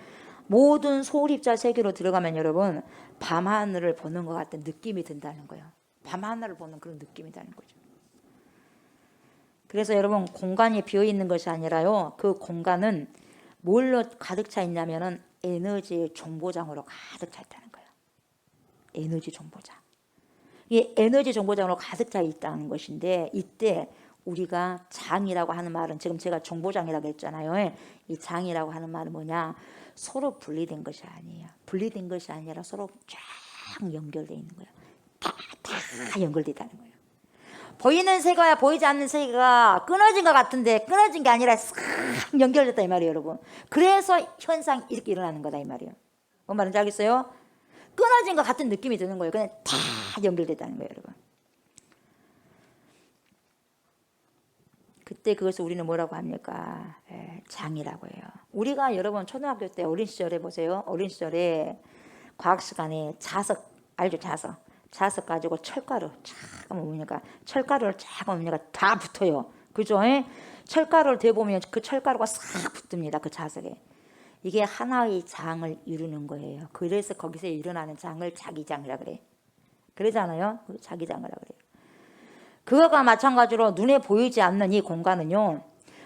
모든 소립자 세계로 들어가면 여러분 밤하늘을 보는 것 같은 느낌이 든다는 거예요. 밤하늘을 보는 그런 느낌이 드는 거죠. 그래서 여러분 공간이 비어있는 것이 아니라요. 그 공간은 뭘로 가득 차 있냐면은 에너지의 정보장으로 가득 차 있다는 거예요. 에너지 정보장. 이 에너지 정보장으로 가득 차 있다는 것인데 이때 우리가 장이라고 하는 말은 지금 제가 정보장이라고 했잖아요. 이 장이라고 하는 말은 뭐냐? 서로 분리된 것이 아니에요. 분리된 것이 아니라 서로 쫙 연결되어 있는 거예요. 다 연결되어 있다는 거예요. 보이는 세계와 보이지 않는 세계가 끊어진 것 같은데 끊어진 게 아니라 싹 연결됐다 이 말이에요, 여러분. 그래서 현상이 이렇게 일어나는 거다 이 말이에요. 뭔 말인지 알겠어요? 끊어진 것 같은 느낌이 드는 거예요. 그냥 다 연결됐다는 거예요, 여러분. 그때 그것을 우리는 뭐라고 합니까? 장이라고 해요. 우리가 여러분 초등학교 때 어린 시절에 보세요. 어린 시절에 과학 시간에 자석 알죠? 자석 가지고 철가루 쫙 뭡니까? 철가루를 쫙 뭡니까? 다 붙어요. 그죠? 철가루를 대보면 그 철가루가 싹 붙습니다. 그 자석에. 이게 하나의 장을 이루는 거예요. 그래서 거기서 일어나는 장을 자기장이라 그래. 그러잖아요. 자기장이라 그래요. 그거가 마찬가지로 눈에 보이지 않는 이 공간은요.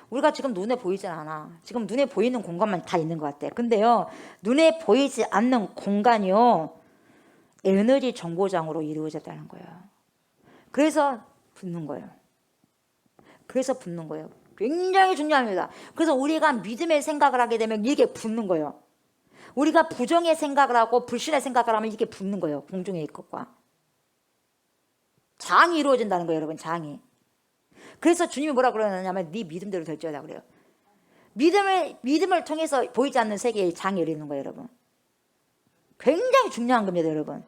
우리가 지금 눈에 보이진 않아. 지금 눈에 보이는 공간만 다 있는 것 같아. 근데요. 눈에 보이지 않는 공간이요. 에너지 정보장으로 이루어졌다는 거예요. 그래서 붙는 거예요. 굉장히 중요합니다. 그래서 우리가 믿음의 생각을 하게 되면 이게 붙는 거예요. 우리가 부정의 생각을 하고 불신의 생각을 하면 이게 붙는 거예요. 공중의 것과. 장이 이루어진다는 거예요, 여러분. 장이. 그래서 주님이 뭐라 그러냐면 네 믿음대로 될지어다 그래요. 믿음을 통해서 보이지 않는 세계에 장이 이루는 거예요, 여러분. 굉장히 중요한 겁니다, 여러분.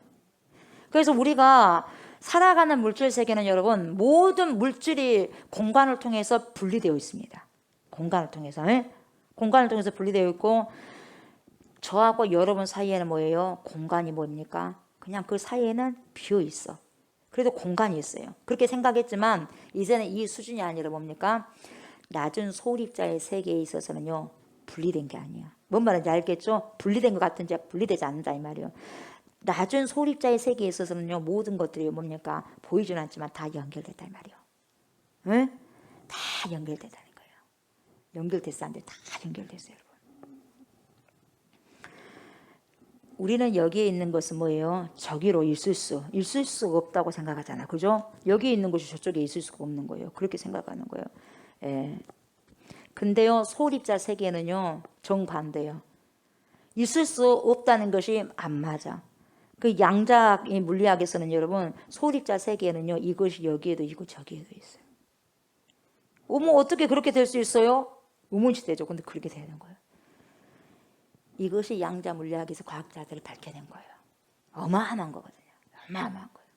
그래서 우리가 살아가는 물질 세계는 여러분 모든 물질이 공간을 통해서 분리되어 있습니다. 공간을 통해서 분리되어 있고 저하고 여러분 사이에는 뭐예요? 공간이 뭡니까? 그냥 그 사이에는 비어 있어. 그래도 공간이 있어요. 그렇게 생각했지만 이제는 이 수준이 아니라 뭡니까? 낮은 소립자의 세계에 있어서는요. 분리된 게 아니야. 뭔 말인지 알겠죠? 분리된 것 같은지 분리되지 않는다 이 말이에요. 낮은 소립자의 세계에 있어서는요. 모든 것들이 뭡니까? 보이지는 않지만 다 연결됐다 이 말이에요. 응? 다 연결됐다는 거예요. 연결됐어 안 돼? 다 연결됐어요, 여러분. 우리는 여기에 있는 것은 뭐예요? 저기로 있을 수가 없다고 생각하잖아. 그죠? 여기에 있는 것이 저쪽에 있을 수가 없는 거예요. 그렇게 생각하는 거예요. 예. 근데요, 소립자 세계는요, 정반대예요. 있을 수 없다는 것이 안 맞아. 그 양자의 물리학에서는 여러분, 소립자 세계는요, 이것이 여기에도 있고 저기에도 있어요. 어머, 어떻게 그렇게 될 수 있어요? 의문시대죠. 근데 그렇게 되는 거예요. 이것이 양자 물리학에서 과학자들이 밝혀낸 거예요. 어마어마한 거거든요. 어마어마한 거예요.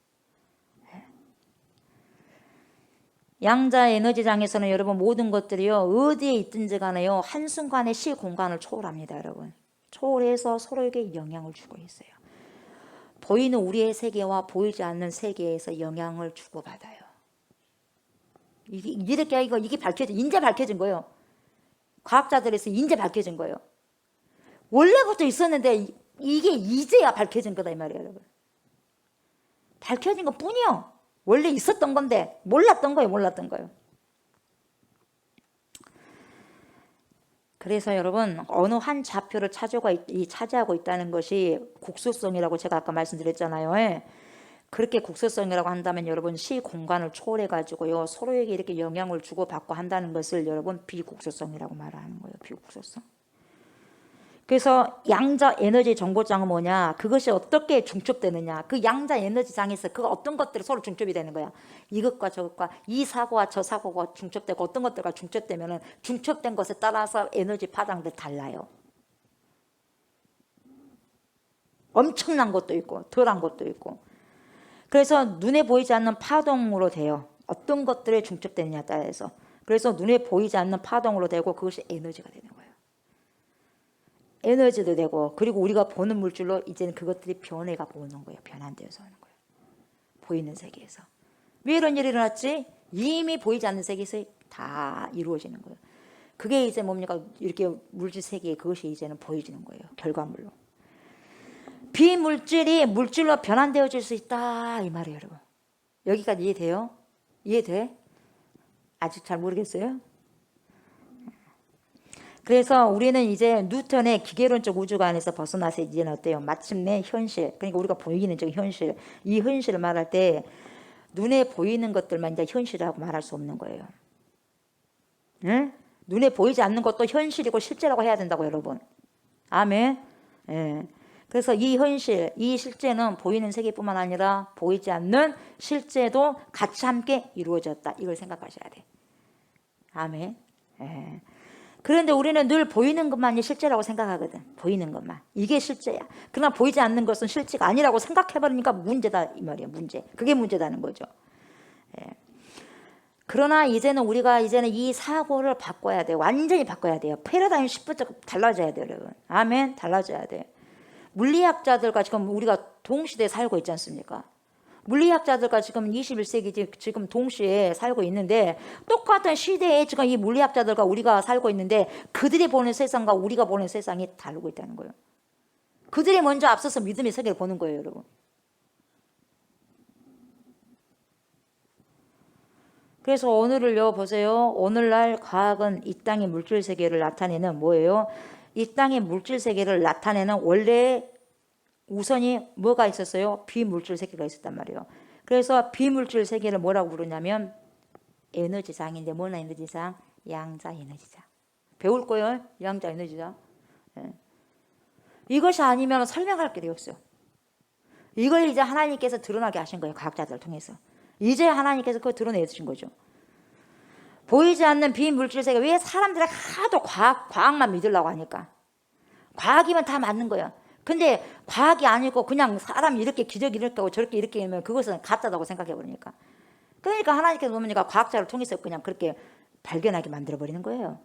네. 양자 에너지장에서는 여러분 모든 것들이요. 어디에 있든지 간에요. 한순간에 시공간을 초월합니다. 여러분. 초월해서 서로에게 영향을 주고 있어요. 보이는 우리의 세계와 보이지 않는 세계에서 영향을 주고받아요. 이게 이제 밝혀진 거예요. 과학자들에서 이제 밝혀진 거예요. 원래부터 있었는데 이게 이제야 밝혀진 거다 이 말이에요, 여러분. 밝혀진 것 뿐이요. 원래 있었던 건데 몰랐던 거예요. 그래서 여러분 어느 한 좌표를 차지하고 있다는 것이 국소성이라고 제가 아까 말씀드렸잖아요. 예. 그렇게 국소성이라고 한다면 여러분 시공간을 초월해 가지고요 서로에게 이렇게 영향을 주고받고 한다는 것을 여러분 비국소성이라고 말하는 거예요. 비국소성. 그래서 양자 에너지 정보장은 뭐냐? 그것이 어떻게 중첩되느냐? 그 양자 에너지장에서 그 어떤 것들이 서로 중첩이 되는 거야. 이것과 저것과 이 사고와 저 사고가 중첩되고 어떤 것들과 중첩되면은 중첩된 것에 따라서 에너지 파장도 달라요. 엄청난 것도 있고 덜한 것도 있고. 그래서 눈에 보이지 않는 파동으로 돼요. 어떤 것들에 중첩되느냐에 따라서. 그래서 눈에 보이지 않는 파동으로 되고 그것이 에너지가 되는 거예요. 에너지도 되고 그리고 우리가 보는 물질로 이제는 그것들이 변해가 보는 거예요. 변환되어서 하는 거예요. 보이는 세계에서. 왜 이런 일이 일어났지? 이미 보이지 않는 세계에서 다 이루어지는 거예요. 그게 이제 뭡니까? 이렇게 물질 세계에 그것이 이제는 보여지는 거예요. 결과물로. 비물질이 물질로 변환되어질 수 있다 이 말이에요, 여러분. 여기까지 이해돼요? 이해돼? 아직 잘 모르겠어요? 그래서 우리는 이제 뉴턴의 기계론적 우주관에서 벗어나서 이제는 어때요? 마침내 현실, 그러니까 우리가 보이는 저 현실, 이 현실을 말할 때 눈에 보이는 것들만 이제 현실이라고 말할 수 없는 거예요. 응? 눈에 보이지 않는 것도 현실이고 실제라고 해야 된다고 여러분. 아멘. 예. 그래서 이 현실, 이 실제는 보이는 세계뿐만 아니라 보이지 않는 실제도 같이 함께 이루어졌다. 이걸 생각하셔야 돼. 아멘. 예. 그런데 우리는 늘 보이는 것만이 실제라고 생각하거든. 보이는 것만. 이게 실제야. 그러나 보이지 않는 것은 실제가 아니라고 생각해버리니까 문제다 이 말이야. 문제. 그게 문제다는 거죠. 예. 그러나 이제는 우리가 이 사고를 바꿔야 돼요. 완전히 바꿔야 돼요. 패러다임 시프트가 달라져야 돼요, 여러분. 아멘. 달라져야 돼. 물리학자들과 지금 우리가 동시대에 살고 있지 않습니까? 물리학자들과 지금 21세기 지금 동시에 살고 있는데 똑같은 시대에 지금 이 물리학자들과 우리가 살고 있는데 그들이 보는 세상과 우리가 보는 세상이 다르고 있다는 거예요. 그들이 먼저 앞서서 믿음의 세계를 보는 거예요, 여러분. 그래서 오늘을요 보세요. 오늘날 과학은 이 땅의 물질 세계를 나타내는 뭐예요? 이 땅의 물질 세계를 나타내는 원래 우선이 뭐가 있었어요? 비물질 세계가 있었단 말이에요. 그래서 비물질 세계를 뭐라고 부르냐면 에너지장인데 뭐나 에너지장? 양자 에너지장. 배울 거예요. 양자 에너지장. 예. 이것이 아니면 설명할 게 없어요. 이걸 이제 하나님께서 드러나게 하신 거예요. 과학자들을 통해서. 이제 하나님께서 그걸 드러내주신 거죠. 보이지 않는 비물질 세계. 왜 사람들이 하도 과학만 믿으려고 하니까. 과학이면 다 맞는 거예요. 근데 과학이 아니고 그냥 사람이 이렇게 기적이 이렇게 하고 저렇게 이렇게 하면 그것은 가짜다고 생각해 버리니까. 그러니까 하나님께서 보니까 과학자를 통해서 그냥 그렇게 발견하게 만들어 버리는 거예요.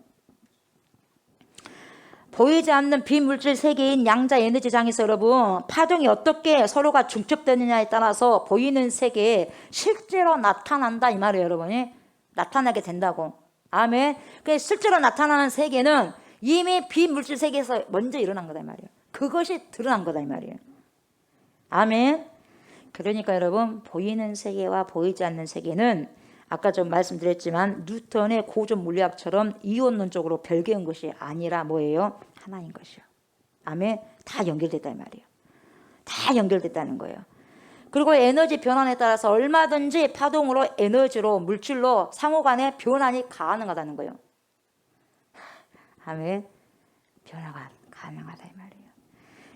보이지 않는 비물질 세계인 양자 에너지장에서 여러분 파동이 어떻게 서로가 중첩되느냐에 따라서 보이는 세계에 실제로 나타난다 이 말이에요, 여러분이. 나타나게 된다고. 아멘. 그래서 실제로 나타나는 세계는 이미 비물질 세계에서 먼저 일어난 거다 이 말이에요. 그것이 드러난 거다 이 말이에요. 아멘. 그러니까 여러분 보이는 세계와 보이지 않는 세계는 아까 좀 말씀드렸지만 뉴턴의 고전 물리학처럼 이원론적으로 별개인 것이 아니라 뭐예요? 하나인 것이요. 아멘. 다 연결됐다 이 말이에요. 다 연결됐다는 거예요. 그리고 에너지 변환에 따라서 얼마든지 파동으로 에너지로 물질로 상호간의 변환이 가능하다는 거예요. 아멘. 변화가 가능하다 이 말이에요.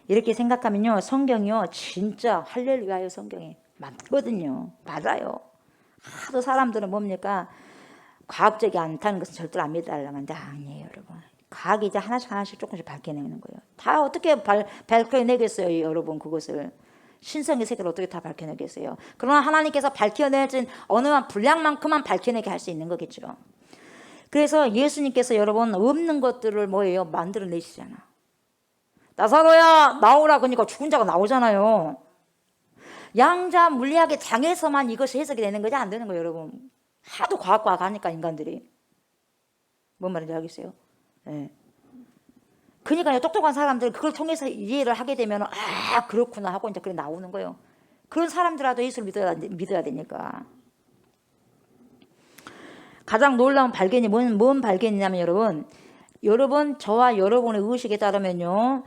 이렇게 생각하면요 성경이요 진짜 할렐루야요 성경이 맞거든요. 맞아요. 하도 사람들은 뭡니까 과학적이 않다는 것은 절대로 안 믿어달라고 하는데 아니에요 여러분. 과학이 이제 하나씩 조금씩 밝혀내는 거예요. 다 어떻게 밝혀내겠어요 여러분. 그것을 신성의 세계를 어떻게 다 밝혀내겠어요. 그러나 하나님께서 밝혀내진 어느 한 분량만큼만 밝혀내게 할 수 있는 거겠죠. 그래서 예수님께서 여러분 없는 것들을 뭐예요 만들어내시잖아. 나사로야 나오라 그러니까 죽은 자가 나오잖아요. 양자 물리학의 장에서만 이것이 해석이 되는 거지 안 되는 거예요 여러분. 하도 과학과 가니까 인간들이. 뭔 말인지 알겠어요? 네. 그러니까 똑똑한 사람들은 그걸 통해서 이해를 하게 되면 아 그렇구나 하고 이제 그래 나오는 거예요. 그런 사람들라도 예수를 믿어야 되니까. 가장 놀라운 발견이 뭔 발견이냐면 여러분 저와 여러분의 의식에 따르면요.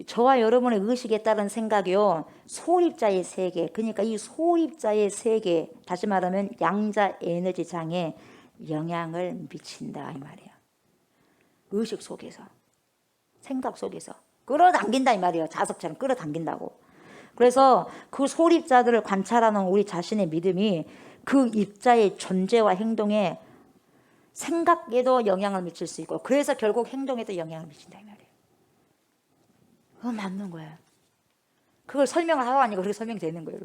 저와 여러분의 의식에 따른 생각이요. 소입자의 세계. 그러니까 이 소입자의 세계 다시 말하면 양자 에너지장에 영향을 미친다 이 말이에요. 의식 속에서. 생각 속에서. 끌어당긴다 이 말이에요. 자석처럼 끌어당긴다고. 그래서 그 소입자들을 관찰하는 우리 자신의 믿음이 그 입자의 존재와 행동에 생각에도 영향을 미칠 수 있고 그래서 결국 행동에도 영향을 미친다 이 말이에요. 그거 맞는 거예요. 그걸 설명을 하고 하니까 그렇게 설명이 되는 거예요.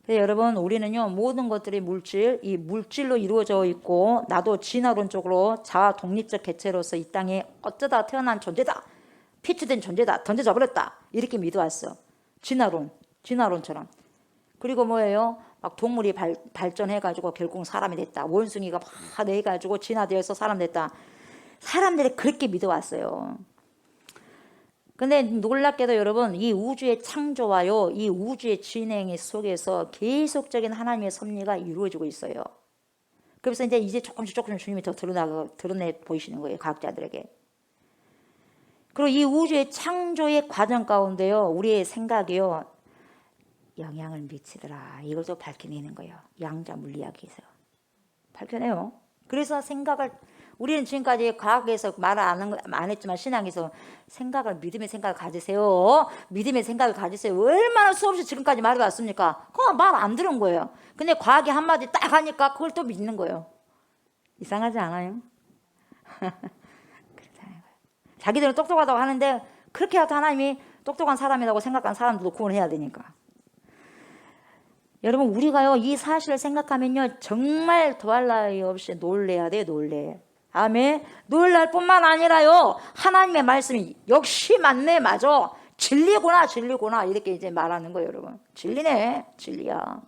그래서 여러분 우리는요 모든 것들이 이 물질로 이루어져 있고 나도 진화론적으로 자아 독립적 개체로서 이 땅에 어쩌다 태어난 존재다. 피투된 존재다. 던져져 버렸다. 이렇게 믿어왔어. 진화론처럼. 그리고 뭐예요? 막 동물이 발전해가지고 결국 사람이 됐다. 원숭이가 막 해가지고 진화되어서 사람 됐다. 사람들이 그렇게 믿어왔어요. 근데 놀랍게도 여러분, 이 우주의 창조와요, 이 우주의 진행 속에서 계속적인 하나님의 섭리가 이루어지고 있어요. 그래서 이제 조금씩 주님이 더 드러내 보이시는 거예요, 과학자들에게. 그리고 이 우주의 창조의 과정 가운데요, 우리의 생각이요, 영향을 미치더라. 이걸 또 밝혀내는 거예요. 양자 물리학에서 밝혀내요. 그래서 생각을, 우리는 지금까지 과학에서 말을 안 했지만 신앙에서 생각을, 믿음의 생각을 가지세요. 믿음의 생각을 가지세요. 얼마나 수없이 지금까지 말해왔습니까? 그거 말 안 들은 거예요. 근데 과학이 한마디 딱 하니까 그걸 또 믿는 거예요. 이상하지 않아요? 그렇다는 거예요. 자기들은 똑똑하다고 하는데 그렇게 해도 하나님이 똑똑한 사람이라고 생각한 사람들도 구원해야 되니까. 여러분, 우리가요, 이 사실을 생각하면요, 정말 더할 나위 없이 놀래야 돼, 놀래. 아멘. 놀랄 뿐만 아니라요, 하나님의 말씀이 역시 맞네, 맞아. 진리구나, 진리구나. 이렇게 이제 말하는 거예요, 여러분. 진리네, 진리야.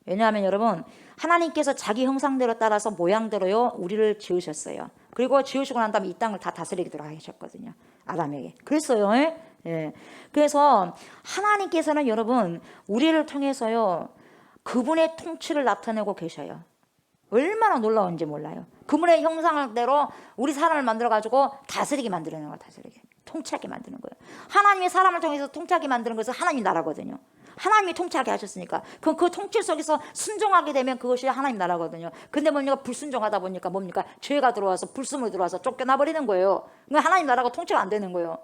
왜냐하면 여러분, 하나님께서 자기 형상대로 따라서 모양대로요, 우리를 지으셨어요. 그리고 지으시고 난 다음에 이 땅을 다 다스리도록 하셨거든요. 아담에게. 그랬어요. 예. 그래서 하나님께서는 여러분, 우리를 통해서요, 그분의 통치를 나타내고 계셔요. 얼마나 놀라운지 몰라요. 그분의 형상대로 우리 사람을 만들어가지고 다스리게 만드는 거예요. 다스리게. 통치하게 만드는 거예요. 하나님이 사람을 통해서 통치하게 만드는 것은 하나님 나라거든요. 하나님이 통치하게 하셨으니까 그 통치 속에서 순종하게 되면 그것이 하나님 나라거든요. 근데 뭡니까? 불순종하다 보니까 뭡니까? 죄가 들어와서 불순물이 들어와서 쫓겨나 버리는 거예요. 그러니까 하나님 나라가 통치가 안 되는 거예요.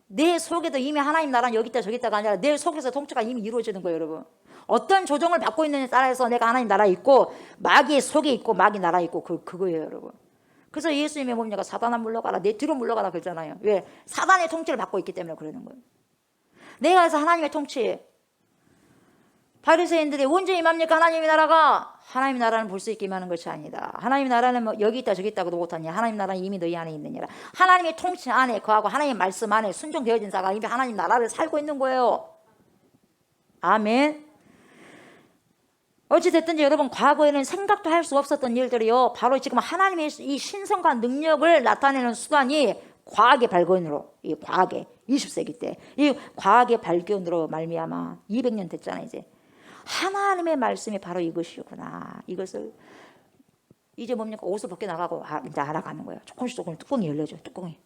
내 속에도 이미 하나님 나라는 여기 있다 저기 있다가 아니라 내 속에서 통치가 이미 이루어지는 거예요, 여러분. 어떤 조정을 받고 있느냐에 따라서 내가 하나님 나라에 있고 마귀의 속에 있고 마귀 나라에 있고 그거예요, 여러분. 그래서 예수님이 뭡니까? 사단아 물러가라, 내 뒤로 물러가라 그러잖아요. 왜? 사단의 통치를 받고 있기 때문에 그러는 거예요. 내가 해서 하나님의 통치. 바리새인들이 언제 임합니까? 하나님의 나라가. 하나님의 나라는 볼 수 있게 임하는 것이 아니다. 하나님의 나라는 뭐 여기 있다 저기 있다고도 못하냐. 하나님의 나라는 이미 너희 안에 있느니라. 하나님의 통치 안에 거하고 하나님의 말씀 안에 순종되어진 자가 이미 하나님 나라를 살고 있는 거예요. 아멘. 어찌됐든지 여러분, 과거에는 생각도 할 수 없었던 일들이요, 바로 지금 하나님의 이 신성과 능력을 나타내는 수단이 과학의 발견으로, 이 과학의 20세기 때 이 과학의 발견으로 말미암아 200년 됐잖아요. 이제 하나님의 말씀이 바로 이것이구나. 이것을 이제 뭡니까? 옷을 벗겨 나가고 이제 알아가는 거예요. 조금씩 뚜껑이 열려져. 뚜껑이.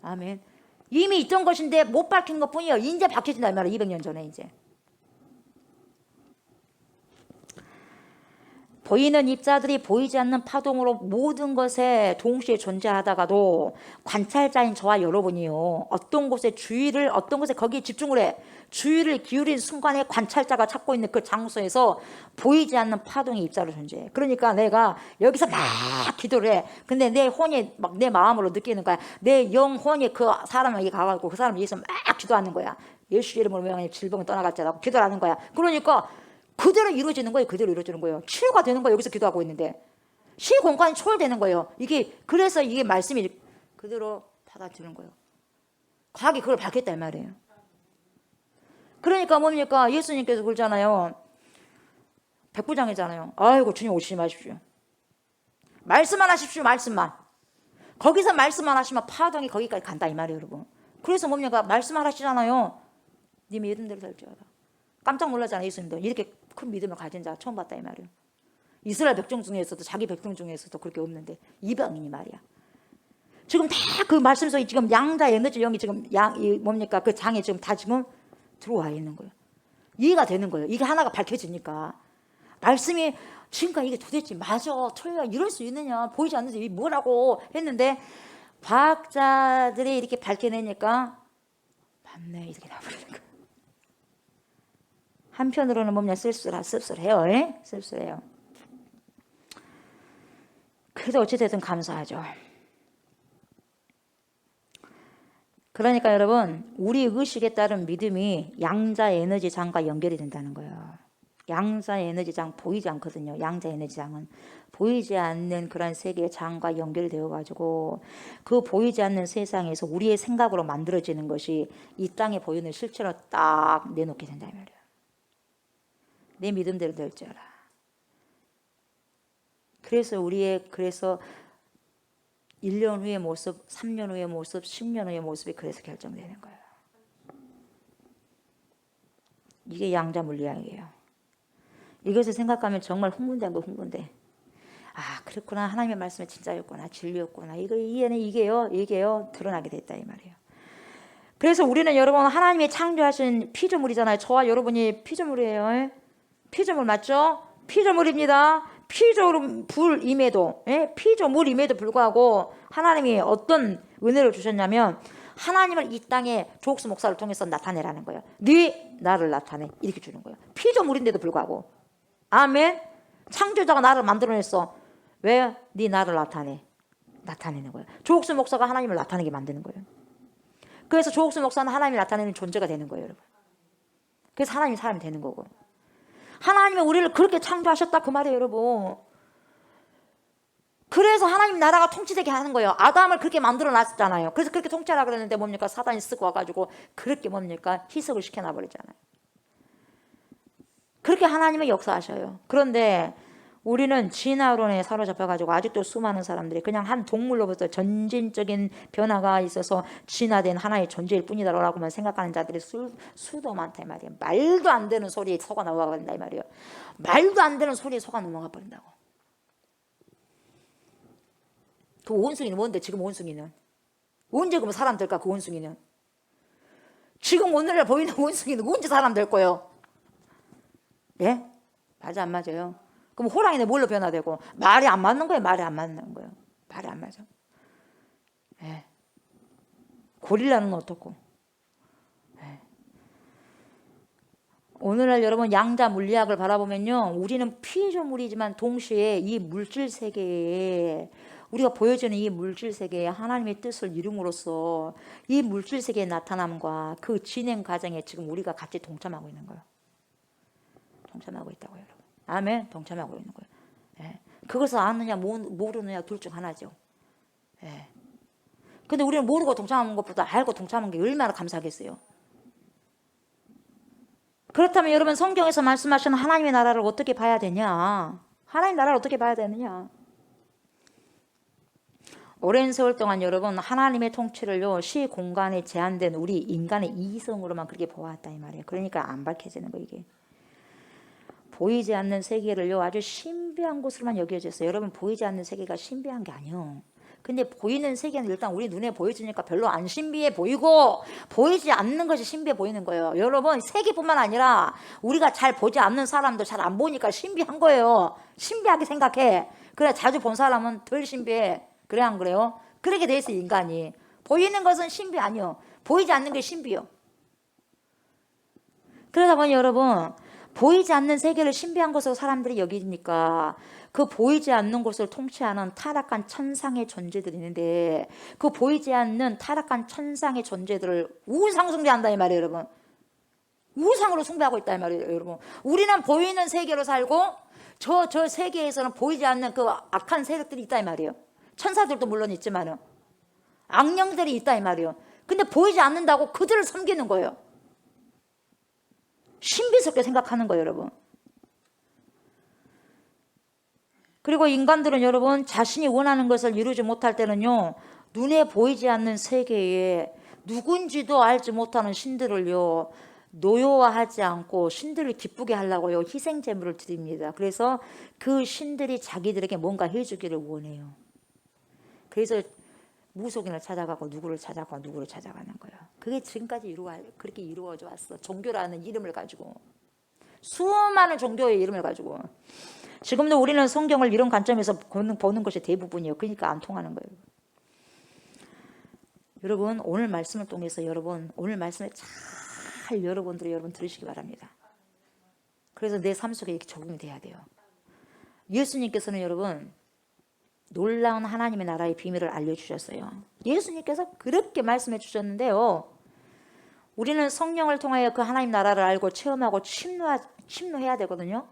아멘. 이미 있던 것인데 못 밝힌 것뿐이에요. 이제 밝혀진다 이 말이에요. 200년 전에 이제. 보이는 입자들이 보이지 않는 파동으로 모든 것에 동시에 존재하다가도 관찰자인 저와 여러분이요, 어떤 곳에 거기에 집중을 해 주의를 기울인 순간에 관찰자가 찾고 있는 그 장소에서 보이지 않는 파동의 입자로 존재해. 그러니까 내가 여기서 막 기도를 해. 근데 내 혼이 막 내 마음으로 느끼는 거야. 내 영혼이 그 사람에게 가가지고 그 사람을 위해서 막 기도하는 거야. 예수 이름으로 명하니 질병을 떠나갈지라고 기도를 하는 거야. 그러니까 그대로 이루어지는 거예요. 그대로 이루어지는 거예요. 치유가 되는 거예요. 여기서 기도하고 있는데 시공간이 초월되는 거예요. 그래서 이게 말씀이 그대로 받아주는 거예요. 과학이 그걸 밝혔다 이 말이에요. 그러니까 뭡니까? 예수님께서 그러잖아요. 백부장이잖아요. 아이고 주님 오시지 마십시오. 말씀만 하십시오. 말씀만. 거기서 말씀만 하시면 파동이 거기까지 간다 이 말이에요, 여러분. 그래서 뭡니까? 말씀만 하시잖아요. 네 믿음대로 살지어다. 깜짝 놀라잖아요. 예수님도 이렇게 큰 믿음을 가진 자 처음 봤다 이 말이에요. 이스라엘 백성 중에서도 자기 백성 중에서도 그렇게 없는데 이방인이 말이야. 지금 다 그 말씀 속에 지금 양자 에너지 영이 지금 뭡니까? 그 장에 지금 다 지금 들어와 있는 거예요. 이해가 되는 거예요. 이게 하나가 밝혀지니까 말씀이 지금까지 이게 도대체 맞아 틀려 이럴 수 있느냐 보이지 않는데 이게 뭐라고 했는데 과학자들이 이렇게 밝혀내니까 맞네 이렇게 나버리는 거예요. 한편으로는 뭡냐 씁쓸해요. 씁쓸해요. 그래도 어찌됐든 감사하죠. 그러니까 여러분, 우리 의식에 따른 믿음이 양자 에너지장과 연결이 된다는 거예요. 양자 에너지장 보이지 않거든요. 양자 에너지장은 보이지 않는 그런 세계의 장과 연결이 되어가지고 그 보이지 않는 세상에서 우리의 생각으로 만들어지는 것이 이 땅에 보이는 실체로 딱 내놓게 된다 이 말이에요. 내 믿음대로 될 줄 알아. 그래서 1년 후의 모습, 3년 후의 모습, 10년 후의 모습이 그래서 결정되는 거예요. 이게 양자 물리학이에요. 이것을 생각하면 정말 흥분된 거 흥분돼. 아, 그렇구나. 하나님의 말씀이 진짜였구나. 진리였구나. 이게요. 드러나게 됐다 이 말이에요. 그래서 우리는 여러분 하나님이 창조하신 피조물이잖아요. 저와 여러분이 피조물이에요. 피조물 맞죠? 피조물입니다. 피조물임에도 불구하고 하나님이 어떤 은혜를 주셨냐면 하나님을 이 땅에 조옥수 목사를 통해서 나타내라는 거예요. 네 나를 나타내 이렇게 주는 거예요. 피조물인데도 불구하고. 아멘. 창조자가 나를 만들어냈어. 왜? 네 나를 나타내는 거예요. 조옥수 목사가 하나님을 나타내게 만드는 거예요. 그래서 조옥수 목사는 하나님이 나타내는 존재가 되는 거예요, 여러분. 그래서 하나님이 사람이 되는 거고. 하나님이 우리를 그렇게 창조하셨다 그 말이에요, 여러분. 그래서 하나님 나라가 통치되게 하는 거예요. 아담을 그렇게 만들어 놨잖아요. 그래서 그렇게 통치하라 그랬는데 뭡니까? 사단이 쓰고 와가지고 그렇게 희석을 시켜놔 버리잖아요. 그렇게 하나님은 역사하셔요. 그런데 우리는 진화론에 사로잡혀가지고 아직도 수많은 사람들이 그냥 한 동물로부터 전진적인 변화가 있어서 진화된 하나의 존재일 뿐이다라고만 생각하는 자들이 수도 많다 이 말이에요. 말도 안 되는 소리에 속아 넘어가 버린다 이 말이에요. 말도 안 되는 소리에 속아 넘어가 버린다고. 그 원숭이는 뭔데 지금 원숭이는? 언제 그러면 사람 될까 그 원숭이는? 지금 오늘날 보이는 원숭이는 언제 사람 될 거예요? 예? 맞아 안 맞아요? 그럼 호랑이는 뭘로 변화되고? 말이 안 맞는 거예요. 말이 안 맞아. 예. 고릴라는 어떻고? 예. 오늘날 여러분 양자 물리학을 바라보면요, 우리는 피조물이지만 동시에 이 물질 세계에 우리가 보여주는 이 물질 세계에 하나님의 뜻을 이룸으로써 이 물질 세계의 나타남과 그 진행 과정에 지금 우리가 같이 동참하고 있는 거예요. 동참하고 있다고요, 여러분. 아멘. 동참하고 있는 거예요. 예. 그것을 아느냐 모르느냐 둘 중 하나죠. 예. 근데 우리는 모르고 동참하는 것보다 알고 동참하는 게 얼마나 감사하겠어요. 그렇다면 여러분 성경에서 말씀하시는 하나님의 나라를 어떻게 봐야 되냐? 하나님 나라를 어떻게 봐야 되느냐? 오랜 세월 동안 여러분 하나님의 통치를요 시 공간에 제한된 우리 인간의 이성으로만 그렇게 보았다 이 말이에요. 그러니까 안 밝혀지는 거 이게. 보이지 않는 세계를요 아주 신비한 곳으로만 여겨졌어요. 여러분 보이지 않는 세계가 신비한 게 아니에요. 근데 보이는 세계는 일단 우리 눈에 보여지니까 별로 안 신비해 보이고 보이지 않는 것이 신비해 보이는 거예요. 여러분 세계뿐만 아니라 우리가 잘 보지 않는 사람도 잘 안 보니까 신비한 거예요. 신비하게 생각해. 그래 자주 본 사람은 덜 신비해. 그래 안 그래요? 그렇게 돼 있어 인간이. 보이는 것은 신비 아니요. 보이지 않는 게 신비요. 그러다 보니 여러분 보이지 않는 세계를 신비한 것으로 사람들이 여기니까 그 보이지 않는 것을 통치하는 타락한 천상의 존재들이 있는데 그 보이지 않는 타락한 천상의 존재들을 우상 숭배한다 이 말이에요, 여러분. 우상으로 숭배하고 있다 이 말이에요, 여러분. 우리는 보이는 세계로 살고 저 세계에서는 보이지 않는 그 악한 세력들이 있다 이 말이에요. 천사들도 물론 있지만은 악령들이 있다 이 말이에요. 근데 보이지 않는다고 그들을 섬기는 거예요. 신비스럽게 생각하는 거예요, 여러분. 그리고 인간들은 여러분 자신이 원하는 것을 이루지 못할 때는요 눈에 보이지 않는 세계에 누군지도 알지 못하는 신들을요 노여워하지 않고 신들을 기쁘게 하려고요 희생 제물을 드립니다. 그래서 그 신들이 자기들에게 뭔가 해주기를 원해요. 그래서 무속인을 찾아가고 누구를 찾아가는 거예요. 그게 지금까지 그렇게 이루어져 왔어. 종교라는 이름을 가지고 수많은 종교의 이름을 가지고 지금도 우리는 성경을 이런 관점에서 보는 것이 대부분이에요. 그러니까 안 통하는 거예요. 여러분 오늘 말씀을 통해서 오늘 말씀을 잘 여러분들이 들으시기 바랍니다. 그래서 내 삶 속에 이렇게 적용이 돼야 돼요. 예수님께서는 여러분 놀라운 하나님의 나라의 비밀을 알려주셨어요. 예수님께서 그렇게 말씀해 주셨는데요. 우리는 성령을 통하여 그 하나님 나라를 알고 체험하고 침노해야 되거든요.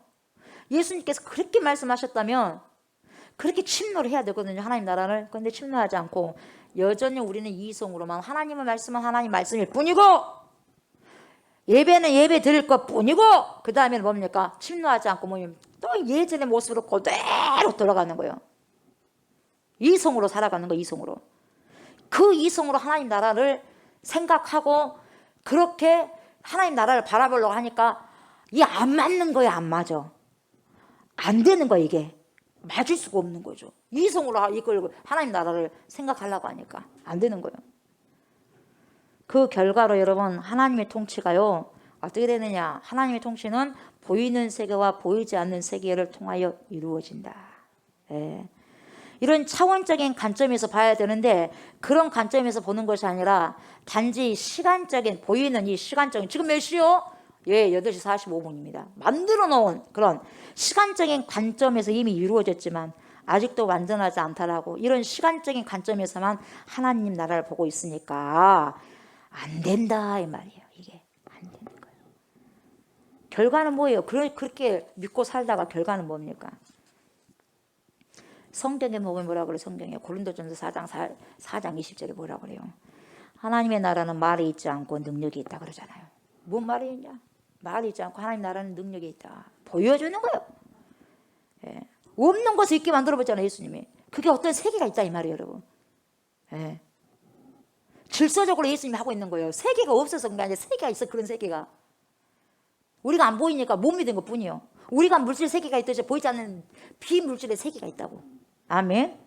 예수님께서 그렇게 말씀하셨다면 그렇게 침노를 해야 되거든요. 하나님 나라를. 그런데 침노하지 않고 여전히 우리는 이성으로만 하나님의 말씀은 하나님 말씀일 뿐이고 예배는 예배 드릴 것 뿐이고 그 다음에는 뭡니까? 침노하지 않고 뭐냐면 또 예전의 모습으로 그대로 돌아가는 거예요. 이성으로 살아가는 거예요. 이성으로. 그 이성으로 하나님 나라를 생각하고 그렇게 하나님 나라를 바라보려고 하니까 이게 안 맞는 거예요. 안 맞아. 안 되는 거야. 이게 맞을 수가 없는 거죠. 이성으로 이걸 하나님 나라를 생각하려고 하니까 안 되는 거예요. 그 결과로 여러분 하나님의 통치가요 어떻게 되느냐. 하나님의 통치는 보이는 세계와 보이지 않는 세계를 통하여 이루어진다. 예. 이런 차원적인 관점에서 봐야 되는데 그런 관점에서 보는 것이 아니라 단지 시간적인 보이는 이 시간적인 지금 몇 시요? 예, 8시 45분입니다. 만들어 놓은 그런 시간적인 관점에서 이미 이루어졌지만 아직도 완전하지 않다라고 이런 시간적인 관점에서만 하나님 나라를 보고 있으니까 안 된다 이 말이에요. 이게 안 되는 거예요. 결과는 뭐예요? 그렇게 믿고 살다가 결과는 뭡니까? 성경에 보면 뭐라고 그래요? 성경에 고린도전서 4장 20절에 뭐라고 그래요? 하나님의 나라는 말이 있지 않고 능력이 있다 그러잖아요. 뭔 말이 있냐? 말이 있지 않고 하나님 나라는 능력이 있다. 보여주는 거예요. 예. 없는 것을 있게 만들어보잖아요. 예수님이. 그게 어떤 세계가 있다 이 말이에요. 여러분. 예. 질서적으로 예수님이 하고 있는 거예요. 세계가 없어서 그런 게 아니라 세계가 있어. 그런 세계가. 우리가 안 보이니까 못 믿은 것뿐이요. 우리가 물질 세계가 있듯이 보이지 않는 비물질의 세계가 있다고. 아멘.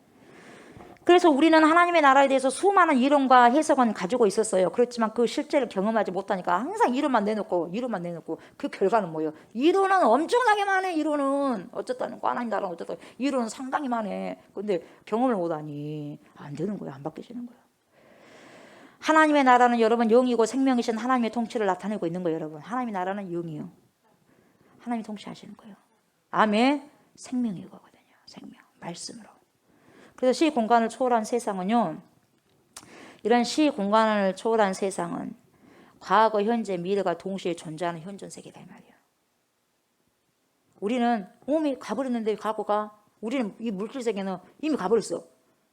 그래서 우리는 하나님의 나라에 대해서 수많은 이론과 해석은 가지고 있었어요. 그렇지만 그 실제를 경험하지 못하니까 항상 이론만 내놓고 그 결과는 뭐예요? 이론은 엄청나게 많아. 이론은 어쨌든 하나님 나라는 어쨌든 이론은 상당히 많아. 근데 경험을 못하니 안 되는 거예요. 안 바뀌시는 거예요. 하나님의 나라는 여러분 영이고 생명이신 하나님의 통치를 나타내고 있는 거예요. 여러분 하나님의 나라는 영이요. 하나님이 통치하시는 거예요. 아멘. 생명이거든요. 생명. 말씀으로. 그래서 시 공간을 초월한 세상은요. 이런 시 공간을 초월한 세상은 과거, 현재, 미래가 동시에 존재하는 현존 세계다 이 말이에요. 우리는 이미 가버렸는데 과거가 우리는 이 물질 세계는 이미 가버렸어.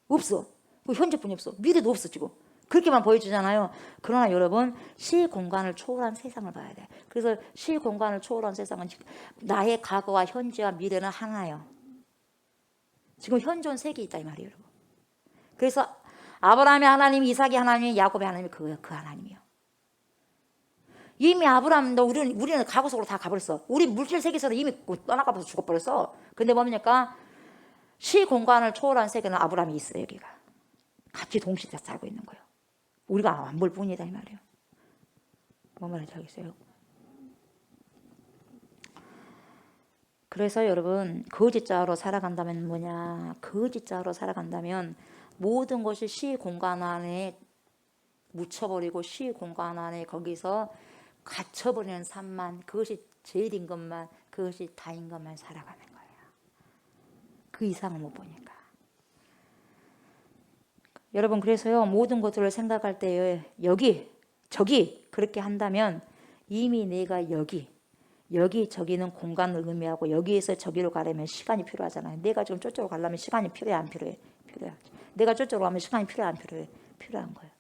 없어. 현재뿐이 없어. 미래도 없어 지금. 그렇게만 보여주잖아요. 그러나 여러분 시 공간을 초월한 세상을 봐야 돼. 그래서 시 공간을 초월한 세상은 나의 과거와 현재와 미래는 하나예요. 지금 현존 세계에 있다 이 말이에요. 여러분. 그래서 아브라함의 하나님, 이삭의 하나님, 야곱의 하나님이 그 하나님이요. 이미 아브라함도 우리는 과거 속으로 다 가버렸어. 우리 물질 세계에서 이미 떠나가버려서 죽어버렸어. 근데 뭡니까? 시 공간을 초월한 세계는 아브라함이 있어요. 여기가 같이 동시에 살고 있는 거예요. 우리가 안 볼 뿐이다 이 말이에요. 뭔 말인지 알겠어요? 그래서 여러분 거짓자로 살아간다면 뭐냐? 거짓자로 살아간다면 모든 것이 시 공간 안에 묻혀버리고 시 공간 안에 거기서 갇혀버리는 삶만 그것이 제일인 것만 그것이 다인 것만 살아가는 거예요. 그 이상을 못 보니까. 여러분 그래서요 모든 것들을 생각할 때 여기 저기 그렇게 한다면 이미 내가 여기 저기는 공간을 의미하고 여기에서 저기로 가려면 시간이 필요하잖아요. 내가 지금 저쪽으로 가려면 시간이 필요해 안 필요해? 필요해. 내가 저쪽으로 가면 시간이 필요해 안 필요해? 필요한 거예요.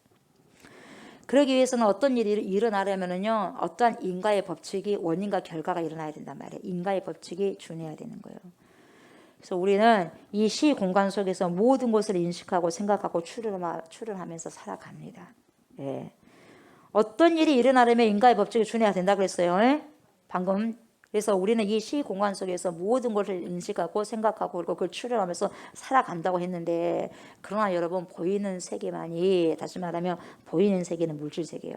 그러기 위해서는 어떤 일이 일어나려면은요 어떠한 인과의 법칙이 원인과 결과가 일어나야 된단 말이에요. 인과의 법칙이 준해야 되는 거예요. 그래서 우리는 이 시 공간 속에서 모든 것을 인식하고 생각하고 추론하면서 살아갑니다. 예. 어떤 일이 일어나려면 인과의 법칙이 준해야 된다 그랬어요. 예? 방금. 그래서 우리는 이 시 공간 속에서 모든 것을 인식하고 생각하고 그리고 그걸 추론하면서 살아간다고 했는데 그러나 여러분 보이는 세계만이 다시 말하면 보이는 세계는 물질 세계예요.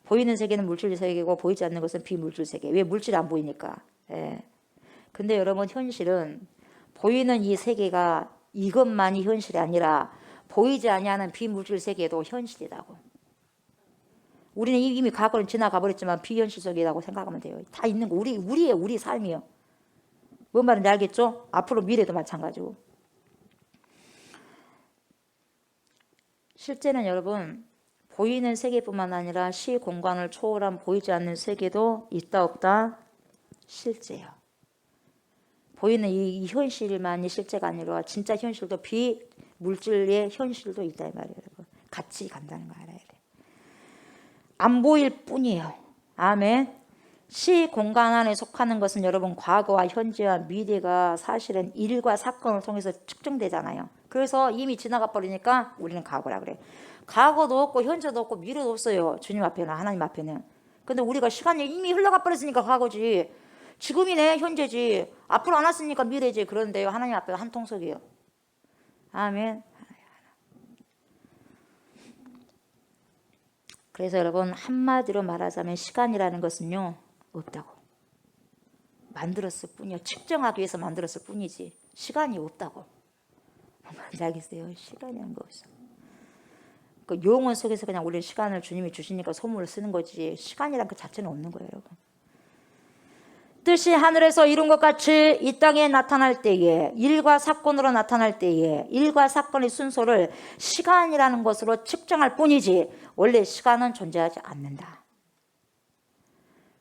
보이는 세계는 물질 세계고 보이지 않는 것은 비물질 세계. 왜? 물질이 안 보이니까. 예. 근데 여러분 현실은 보이는 이 세계가 이것만이 현실이 아니라 보이지 아니하는 비물질 세계도 현실이라고. 우리는 이미 과거는 지나가 버렸지만 비현실 속이라고 생각하면 돼요. 다 있는 거 우리 삶이요. 뭔 말인지 알겠죠? 앞으로 미래도 마찬가지고. 실제는 여러분 보이는 세계뿐만 아니라 시 공간을 초월한 보이지 않는 세계도 있다 없다 실제예요. 보이는 이 현실만이 실제가 아니라 진짜 현실도 비물질의 현실도 있다 이 말이에요. 여러분. 같이 간다는 거 알아야 돼. 안 보일 뿐이에요. 아멘. 시 공간 안에 속하는 것은 여러분 과거와 현재와 미래가 사실은 일과 사건을 통해서 측정되잖아요. 그래서 이미 지나가 버리니까 우리는 과거라 그래. 과거도 없고 현재도 없고 미래도 없어요. 주님 앞에는, 하나님 앞에는. 근데 우리가 시간이 이미 흘러가 버렸으니까 과거지. 지금이네 현재지. 앞으로 안 왔으니까 미래지. 그런데요 하나님 앞에 한 통속이에요. 아멘. 그래서 여러분 한마디로 말하자면 시간이라는 것은요 없다고. 만들었을 뿐이요. 측정하기 위해서 만들었을 뿐이지 시간이 없다고. 뭔지 알겠어요? 시간이라는 거 없어. 그 용언 속에서 그냥 우리 시간을 주님이 주시니까 소문을 쓰는 거지 시간이란 그 자체는 없는 거예요, 여러분. 뜻이 하늘에서 이룬 것 같이 이 땅에 나타날 때에 일과 사건으로 나타날 때에 일과 사건의 순서를 시간이라는 것으로 측정할 뿐이지 원래 시간은 존재하지 않는다.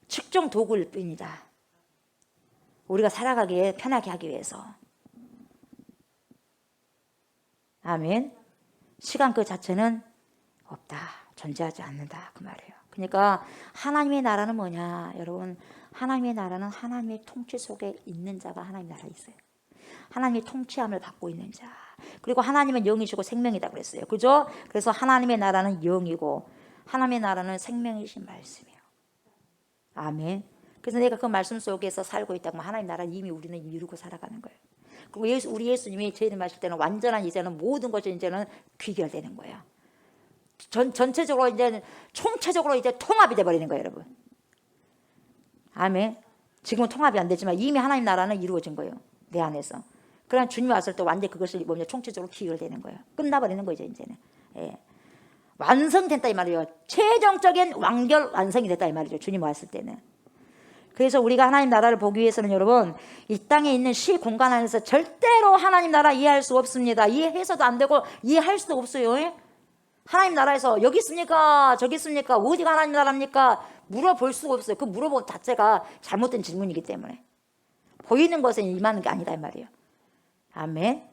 측정 도구일 뿐이다. 우리가 살아가기에 편하게 하기 위해서. 아멘. 시간 그 자체는 없다. 존재하지 않는다. 그 말이에요. 그러니까 하나님의 나라는 뭐냐 여러분. 하나님의 나라는 하나님의 통치 속에 있는 자가 하나님 나라에 있어요. 하나님의 통치함을 받고 있는 자. 그리고 하나님은 영이시고 생명이다 그랬어요. 그죠? 그래서 하나님의 나라는 영이고 하나님의 나라는 생명이신 말씀이에요. 아멘. 그래서 내가 그 말씀 속에서 살고 있다고 하나님 나라를 이미 우리는 이루고 살아가는 거예요. 그리고 우리 예수님이 죄를 마실 때는 완전한 이제는 모든 것이 이제는 귀결되는 거예요. 전체적으로 이제 총체적으로 이제 통합이 돼 버리는 거예요, 여러분. 아멘. 지금은 통합이 안 되지만 이미 하나님 나라는 이루어진 거예요. 내 안에서. 그러나 주님이 왔을 때 완전히 그것이 뭐냐 총체적으로 귀결되는 거예요. 끝나버리는 거죠, 이제는. 예. 완성됐다 이 말이에요. 최종적인 완결 완성이 됐다 이 말이죠. 주님 왔을 때는. 그래서 우리가 하나님 나라를 보기 위해서는 여러분 이 땅에 있는 시 공간 안에서 절대로 하나님 나라 이해할 수 없습니다. 이해해서도 안 되고 이해할 수도 없어요. 예? 하나님 나라에서 여기 있습니까? 저기 있습니까? 어디가 하나님 나라입니까? 물어볼 수가 없어요. 그 물어본 자체가 잘못된 질문이기 때문에. 보이는 것에 임하는 게 아니다 이 말이에요. 아멘.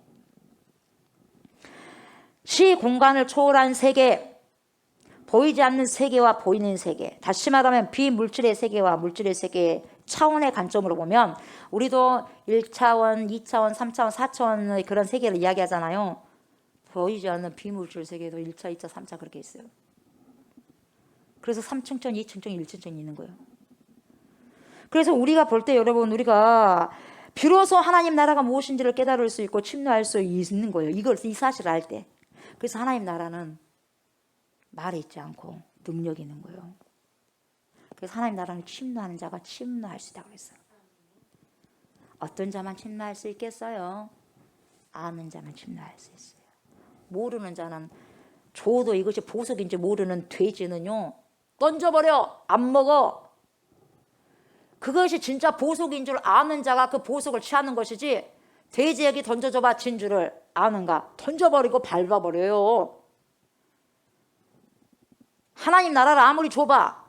시 공간을 초월한 세계, 보이지 않는 세계와 보이는 세계, 다시 말하면 비물질의 세계와 물질의 세계 차원의 관점으로 보면 우리도 1차원, 2차원, 3차원, 4차원의 그런 세계를 이야기하잖아요. 보이지 않는 비물질 세계도 1차, 2차, 3차 그렇게 있어요. 그래서 3층천, 2층천, 1층천이 있는 거예요. 그래서 우리가 볼 때 여러분 우리가 비로소 하나님 나라가 무엇인지를 깨달을 수 있고 침노할 수 있는 거예요. 이 사실을 알 때. 그래서 하나님 나라는 말에 있지 않고 능력이 있는 거예요. 그래서 하나님 나라는 침노하는 자가 침노할 수 있다고 그랬어요. 어떤 자만 침노할 수 있겠어요? 아는 자만 침노할 수 있어요. 모르는 자는 줘도 이것이 보석인지 모르는 돼지는요 던져버려. 안 먹어. 그것이 진짜 보석인 줄 아는 자가 그 보석을 취하는 것이지 돼지에게 던져줘봐 진주를 아는가? 던져버리고 밟아버려요. 하나님 나라를 아무리 줘봐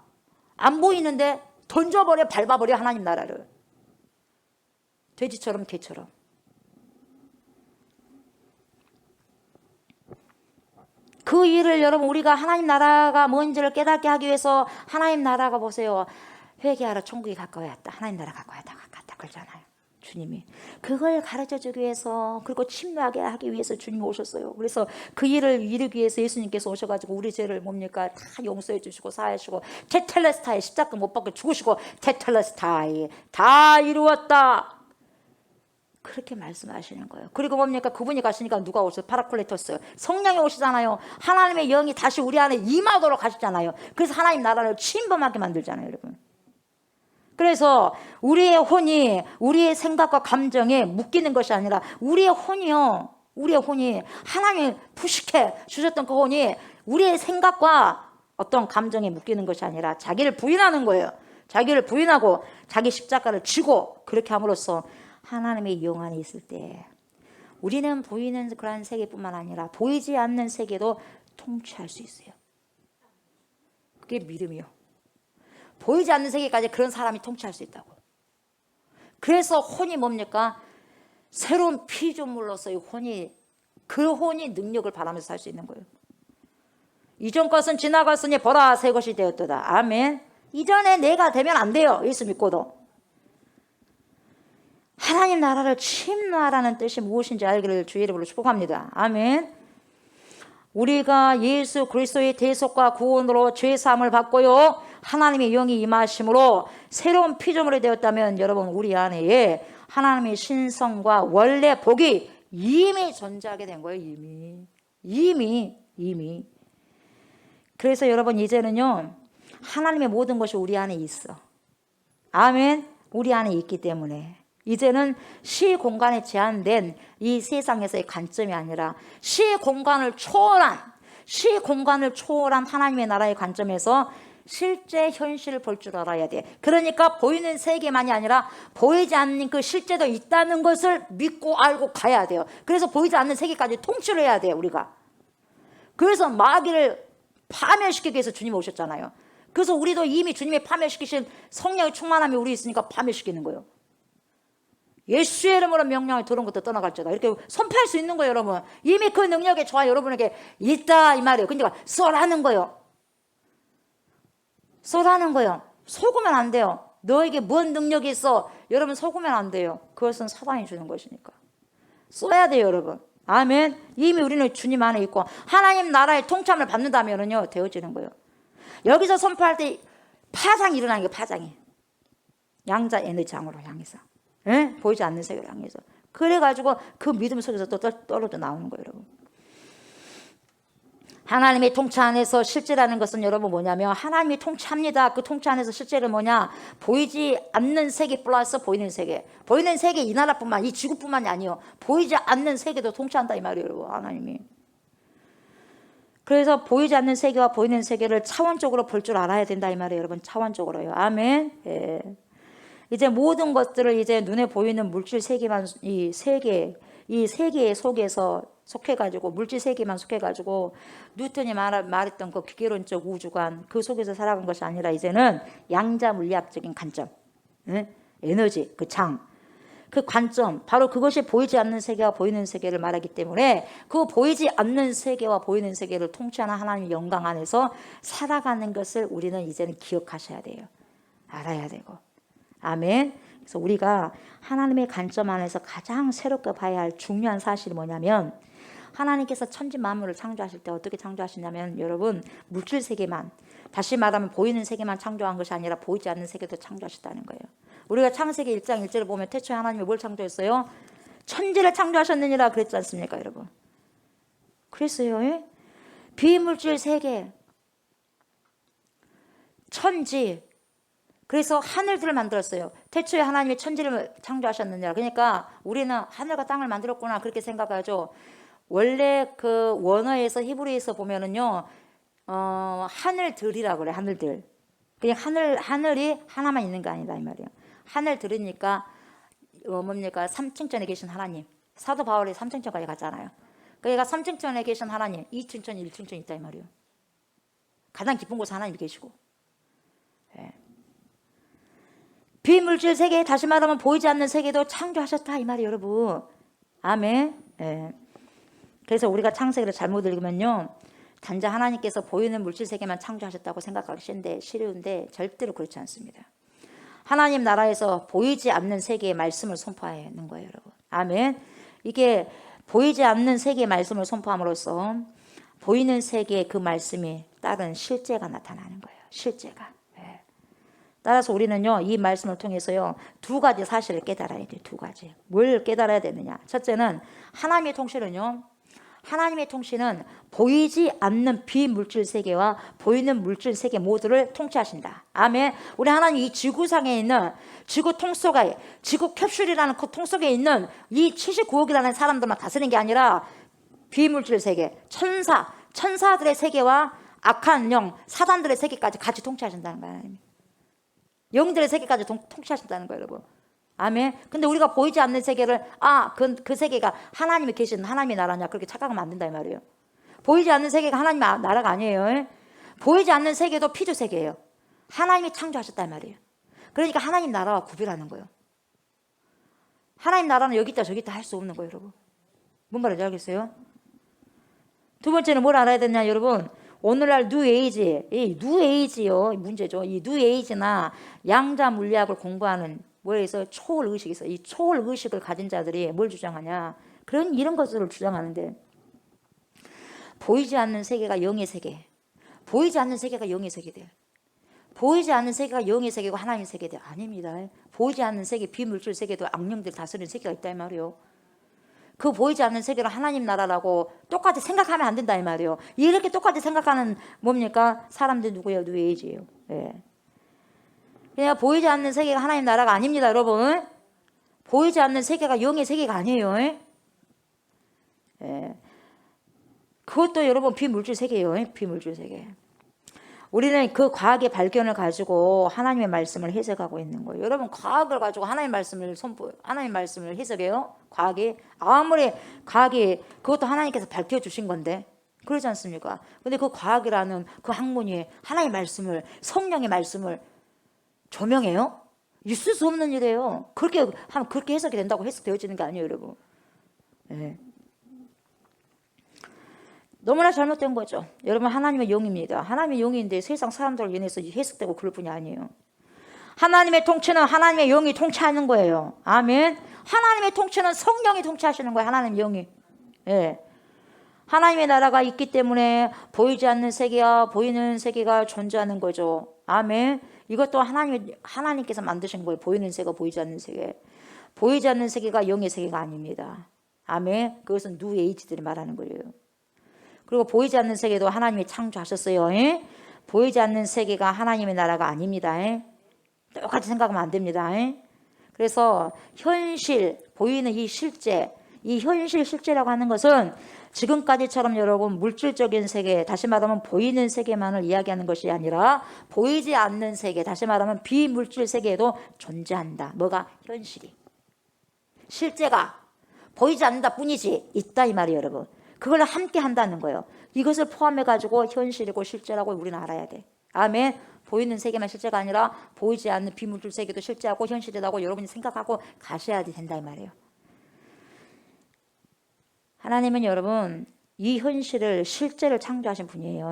안 보이는데 던져버려 밟아버려 하나님 나라를. 돼지처럼 개처럼. 그 일을 여러분 우리가 하나님 나라가 뭔지를 깨닫게 하기 위해서 하나님 나라가 보세요. 회개하라 천국이 가까워왔다. 하나님 나라 가까워왔다. 가깝다 그러잖아요. 주님이. 그걸 가르쳐주기 위해서 그리고 침노하게 하기 위해서 주님이 오셨어요. 그래서 그 일을 이루기 위해서 예수님께서 오셔가지고 우리 죄를 뭡니까? 다 용서해 주시고 사하해 주시고 테텔레스타이 십자가 못 박혀 죽으시고 테텔레스타이 다 이루었다. 그렇게 말씀하시는 거예요. 그리고 뭡니까? 그분이 가시니까 누가 오셔서 파라클레토스 성령이 오시잖아요. 하나님의 영이 다시 우리 안에 임하도록 하시잖아요. 그래서 하나님 나라를 침범하게 만들잖아요, 여러분. 그래서 우리의 혼이 우리의 생각과 감정에 묶이는 것이 아니라 우리의 혼이 하나님이 부식해 주셨던 그 혼이 우리의 생각과 어떤 감정에 묶이는 것이 아니라 자기를 부인하는 거예요. 자기를 부인하고 자기 십자가를 지고 그렇게 함으로써 하나님의 영 안에 있을 때 우리는 보이는 그런 세계뿐만 아니라 보이지 않는 세계도 통치할 수 있어요. 그게 믿음이요. 보이지 않는 세계까지 그런 사람이 통치할 수 있다고. 그래서 혼이 뭡니까? 새로운 피조물로서 그 혼이 능력을 바라면서 살 수 있는 거예요. 이전 것은 지나갔으니 보라 새 것이 되었도다. 아멘. 이전에 내가 되면 안 돼요. 예수 믿고도. 하나님 나라를 침노하라는 뜻이 무엇인지 알기를 주의 이름으로 축복합니다. 아멘. 우리가 예수 그리스도의 대속과 구원으로 죄사함을 받고요, 하나님의 영이 임하심으로 새로운 피조물이 되었다면 여러분, 우리 안에 하나님의 신성과 원래 복이 이미 존재하게 된 거예요. 이미. 그래서 여러분, 이제는요, 하나님의 모든 것이 우리 안에 있어. 아멘. 우리 안에 있기 때문에 이제는 시 공간에 제한된 이 세상에서의 관점이 아니라 시 공간을 초월한 하나님의 나라의 관점에서 실제 현실을 볼 줄 알아야 돼. 그러니까 보이는 세계만이 아니라 보이지 않는 그 실제도 있다는 것을 믿고 알고 가야 돼요. 그래서 보이지 않는 세계까지 통치를 해야 돼요, 우리가. 그래서 마귀를 파멸시키기 위해서 주님이 오셨잖아요. 그래서 우리도 이미 주님이 파멸시키신 성령의 충만함이 우리 있으니까 파멸시키는 거예요. 예수의 이름으로 명령을 들은 것도 떠나갈지어다. 이렇게 선포할 수 있는 거예요, 여러분. 이미 그 능력이 저와 여러분에게 있다, 이 말이에요. 그러니까 쏘라는 거예요. 속으면 안 돼요. 너에게 뭔 능력이 있어? 여러분, 속으면 안 돼요. 그것은 사단이 주는 것이니까. 쏘야 돼요, 여러분. 아멘. 이미 우리는 주님 안에 있고 하나님 나라의 통참을 받는다면은요, 되어지는 거예요. 여기서 선포할 때 파장이 일어나는 거예요. 파장이. 양자 에너지장으로 향해서. 예? 보이지 않는 세계를 향해서. 그래가지고 그 믿음 속에서 또 떨어져 나오는 거예요, 여러분. 하나님의 통치 안에서 실제라는 것은 여러분 뭐냐면, 하나님이 통치합니다. 그 통치 안에서 실제는 뭐냐? 보이지 않는 세계 플러스 보이는 세계. 보이는 세계, 이 나라뿐만, 이 지구뿐만이 아니에요. 보이지 않는 세계도 통치한다, 이 말이에요, 여러분. 하나님이. 그래서 보이지 않는 세계와 보이는 세계를 차원적으로 볼 줄 알아야 된다, 이 말이에요, 여러분. 차원적으로요. 아멘. 예. 이제 모든 것들을 이제 눈에 보이는 물질 세계만, 이 세계 속에서 속해가지고, 물질 세계만 속해가지고 뉴턴이 말했던 그 기계론적 우주관, 그 속에서 살아간 것이 아니라 이제는 양자 물리학적인 관점, 에너지, 그 장, 그 관점, 바로 그것이 보이지 않는 세계와 보이는 세계를 말하기 때문에 그 보이지 않는 세계와 보이는 세계를 통치하는 하나님의 영광 안에서 살아가는 것을 우리는 이제는 기억하셔야 돼요. 알아야 되고. 아멘. 그래서 우리가 하나님의 관점 안에서 가장 새롭게 봐야 할 중요한 사실이 뭐냐면, 하나님께서 천지 만물을 창조하실 때 어떻게 창조하시냐면, 여러분, 물질 세계만, 다시 말하면 보이는 세계만 창조한 것이 아니라 보이지 않는 세계도 창조하셨다는 거예요. 우리가 창세기 1장 1절을 보면 태초에 하나님이 뭘 창조했어요? 천지를 창조하셨느니라 그랬지 않습니까, 여러분? 그랬어요. 예? 비물질 세계, 천지, 그래서 하늘들을 만들었어요. 태초에 하나님이 천지를 창조하셨느냐. 그러니까 우리는 하늘과 땅을 만들었구나, 그렇게 생각하죠. 원래 그 원어에서, 히브리에서 보면은요, 하늘들이라고 그래. 하늘들. 그냥 하늘이 하나만 있는 거 아니다, 이 말이에요. 하늘들이니까 뭡니까? 3층전에 계신 하나님. 사도 바울이 3층전까지 갔잖아요. 그러니까 3층전에 계신 하나님, 2층전, 1층전 있다, 이 말이에요. 가장 깊은 곳에 하나님이 계시고. 예. 비물질 세계, 다시 말하면 보이지 않는 세계도 창조하셨다, 이 말이에요, 여러분. 아멘. 예. 그래서 우리가 창세기를 잘못 읽으면요, 단지 하나님께서 보이는 물질 세계만 창조하셨다고 생각하기 쉬운데 절대로 그렇지 않습니다. 하나님 나라에서 보이지 않는 세계의 말씀을 선포하는 거예요, 여러분. 아멘. 이게 보이지 않는 세계의 말씀을 선포함으로써 보이는 세계의 그 말씀이 따른 실제가 나타나는 거예요. 실제가. 따라서 우리는요, 이 말씀을 통해서요, 두 가지 사실을 깨달아야 돼요. 두 가지. 뭘 깨달아야 되느냐? 첫째는 하나님의 통치는 보이지 않는 비물질 세계와 보이는 물질 세계 모두를 통치하신다. 아멘. 우리 하나님 이 지구상에 있는, 지구 통속에, 지구 캡슐이라는 그 통속에 있는 이 79억이라는 사람들만 다스리는 게 아니라 비물질 세계, 천사들의 세계와 악한 영, 사단들의 세계까지 같이 통치하신다는 거예요. 영들의 세계까지 통치하신다는 거예요, 여러분. 아멘. 근데 우리가 보이지 않는 세계를, 그 세계가 하나님이 계시는 하나님의 나라냐, 그렇게 착각하면 안 된다, 이 말이에요. 보이지 않는 세계가 하나님의 나라가 아니에요. 보이지 않는 세계도 피조 세계예요. 하나님이 창조하셨다, 이 말이에요. 그러니까 하나님 나라와 구별하는 거예요. 하나님 나라는 여기 있다 저기 있다 할 수 없는 거예요, 여러분. 뭔 말인지 알겠어요? 두 번째는 뭘 알아야 되냐, 여러분? 오늘날 뉴에이지, 이 뉴에이지요 문제죠. 이 뉴에이지나 양자 물리학을 공부하는 뭐에 있어요? 초월 의식이 있어요. 이 초월 의식을 가진 자들이 뭘 주장하냐? 그런 이런 것들을 주장하는데 보이지 않는 세계가 영의 세계, 보이지 않는 세계가 영의 세계들, 보이지 않는 세계가 영의 세계고 하나님의 세계들 아닙니다. 보이지 않는 세계, 비물질 세계도 악령들 다스리는 세계가 있다 이 말이에요. 그 보이지 않는 세계를 하나님 나라라고 똑같이 생각하면 안 된다 이 말이에요. 이렇게 똑같이 생각하는 뭡니까? 사람들 누구예요? 뉴에이지예요. 예. 그냥 보이지 않는 세계가 하나님 나라가 아닙니다, 여러분. 보이지 않는 세계가 영의 세계가 아니에요. 예. 그것도 여러분 비물질 세계예요. 비물질 세계. 우리는 그 과학의 발견을 가지고 하나님의 말씀을 해석하고 있는 거예요. 여러분 과학을 가지고 하나님 말씀을 해석해요. 과학이 아무리 과학이 그것도 하나님께서 밝혀 주신 건데 그러지 않습니까? 근데 그 과학이라는 그 학문이 하나님의 말씀을 성령의 말씀을 조명해요? 있을 수 없는 일이에요. 그렇게 하면 그렇게 해석이 된다고 해석되어지는 게 아니에요, 여러분. 네. 너무나 잘못된 거죠. 여러분 하나님의 영입니다. 하나님의 영인데 세상 사람들을 인해서 해석되고 그럴 뿐이 아니에요. 하나님의 통치는 하나님의 영이 통치하는 거예요. 아멘. 하나님의 통치는 성령이 통치하시는 거예요. 하나님의 영이. 예. 하나님의 나라가 있기 때문에 보이지 않는 세계와 보이는 세계가 존재하는 거죠. 아멘. 이것도 하나님께서 만드신 거예요. 보이는 세계가 보이지 않는 세계. 보이지 않는 세계가 영의 세계가 아닙니다. 아멘. 그것은 뉴에이지들이 말하는 거예요. 그리고 보이지 않는 세계도 하나님이 창조하셨어요. 보이지 않는 세계가 하나님의 나라가 아닙니다. 똑같이 생각하면 안 됩니다. 그래서 현실, 보이는 이 실제, 이 현실 실제라고 하는 것은 지금까지처럼 여러분 물질적인 세계, 다시 말하면 보이는 세계만을 이야기하는 것이 아니라 보이지 않는 세계, 다시 말하면 비물질 세계에도 존재한다. 뭐가? 현실이. 실제가 보이지 않는다 뿐이지 있다 이 말이에요, 여러분. 그걸 함께 한다는 거예요. 이것을 포함해가지고 현실이고 실제라고 우리는 알아야 돼. 아멘. 보이는 세계만 실제가 아니라 보이지 않는 비물질 세계도 실제하고 현실이라고 여러분이 생각하고 가셔야 된다 이 말이에요. 하나님은 여러분 이 현실을 실제를 창조하신 분이에요.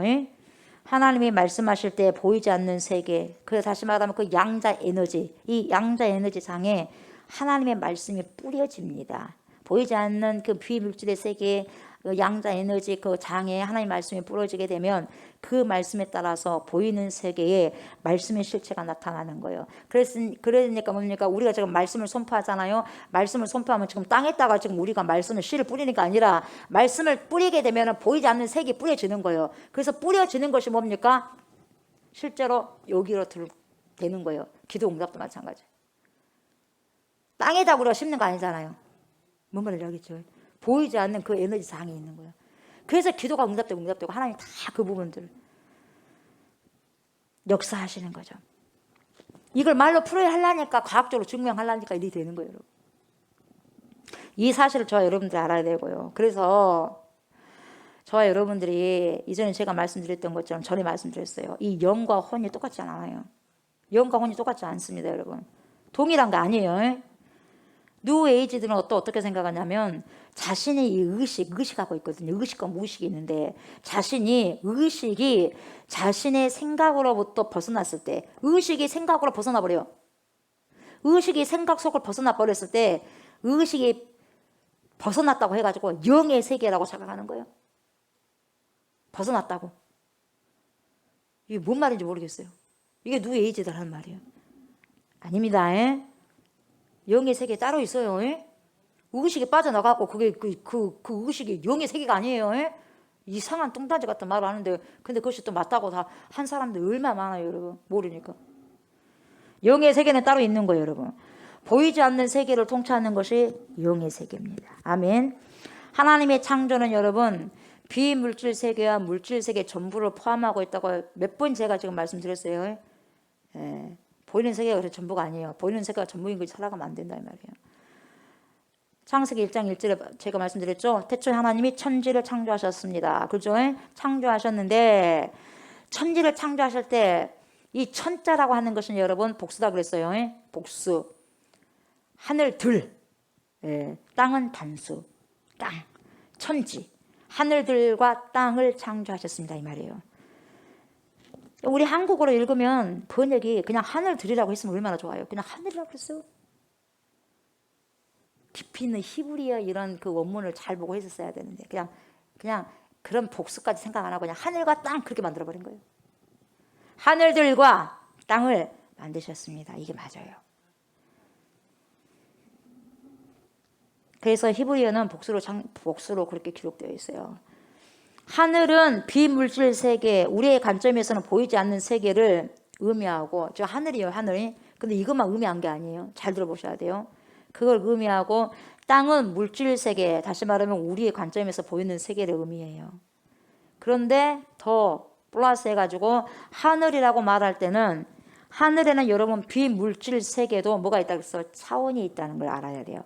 하나님이 말씀하실 때 보이지 않는 세계, 그 다시 말하면 그 양자 에너지, 이 양자 에너지 상에 하나님의 말씀이 뿌려집니다. 보이지 않는 그 비물질의 세계에 그 양자 에너지 그 장에 하나님의 말씀이 뿌려지게 되면 그 말씀에 따라서 보이는 세계에 말씀의 실체가 나타나는 거예요. 그러니까 뭡니까? 우리가 지금 말씀을 선포하잖아요. 말씀을 선포하면 지금 땅에다가 지금 우리가 말씀을 씨를 뿌리니까 아니라 말씀을 뿌리게 되면 보이지 않는 세계에 뿌려지는 거예요. 그래서 뿌려지는 것이 뭡니까? 실제로 여기로 되는 거예요. 기도 응답도 마찬가지. 땅에다 우리가 심는 거 아니잖아요. 뭔 말인지 알겠죠? 보이지 않는 그 에너지 장이 있는 거예요. 그래서 기도가 응답되고 하나님이 다 그 부분들을 역사하시는 거죠. 이걸 말로 풀어야 하려니까 과학적으로 증명하려니까 일이 되는 거예요. 여러분. 이 사실을 저와 여러분들이 알아야 되고요. 그래서 저와 여러분들이 이전에 제가 말씀드렸던 것처럼 전에 말씀드렸어요. 이 영과 혼이 똑같지 않아요. 영과 혼이 똑같지 않습니다, 여러분. 동일한 거 아니에요. 뉴에이지들은 어떻게 생각하냐면 자신의 이 의식하고 있거든요. 의식과 무의식이 있는데 의식이 자신의 생각으로부터 벗어났을 때 의식이 생각으로 벗어나 버려요. 의식이 생각 속을 벗어나 버렸을 때 의식이 벗어났다고 해가지고 영의 세계라고 생각하는 거예요. 벗어났다고. 이게 뭔 말인지 모르겠어요. 이게 뉴에이지들 하는 말이에요. 아닙니다. 영의 세계 따로 있어요. 의식이 빠져나가고 그게 그 의식이 영의 세계가 아니에요. 이상한 뚱딴지 같은 말을 하는데 근데 그것이 또 맞다고 다 한 사람들 얼마나 많아요, 여러분. 모르니까. 영의 세계는 따로 있는 거예요, 여러분. 보이지 않는 세계를 통치하는 것이 영의 세계입니다. 아멘. 하나님의 창조는 여러분 비물질 세계와 물질 세계 전부를 포함하고 있다고 몇 번 제가 지금 말씀드렸어요. 보이는 세계가 그래서 전부가 아니에요. 보이는 세계가 전부인 것이 살아가면 안 된다 이 말이에요. 창세기 1장 1절에 제가 말씀드렸죠. 태초에 하나님이 천지를 창조하셨습니다. 그죠? 창조하셨는데 천지를 창조하실 때 이 천자라고 하는 것은 여러분 복수다 그랬어요. 복수. 하늘 들, 땅은 단수. 땅, 천지. 하늘들과 땅을 창조하셨습니다 이 말이에요. 우리 한국어로 읽으면 번역이 그냥 하늘들이라고 했으면 얼마나 좋아요. 그냥 하늘이라고 그랬어요. 깊이 있는 히브리어 이런 그 원문을 잘 보고 했었어야 되는데 그냥 그런 복수까지 생각 안 하고 그냥 하늘과 땅 그렇게 만들어버린 거예요. 하늘들과 땅을 만드셨습니다. 이게 맞아요. 그래서 히브리어는 복수로 그렇게 기록되어 있어요. 하늘은 비물질 세계, 우리의 관점에서는 보이지 않는 세계를 의미하고, 저 하늘이에요, 하늘이. 근데 이것만 의미한 게 아니에요. 잘 들어보셔야 돼요. 그걸 의미하고, 땅은 물질 세계, 다시 말하면 우리의 관점에서 보이는 세계를 의미해요. 그런데 더 플러스 해가지고 하늘이라고 말할 때는, 하늘에는 여러분 비물질 세계도 뭐가 있다고 해서 차원이 있다는 걸 알아야 돼요.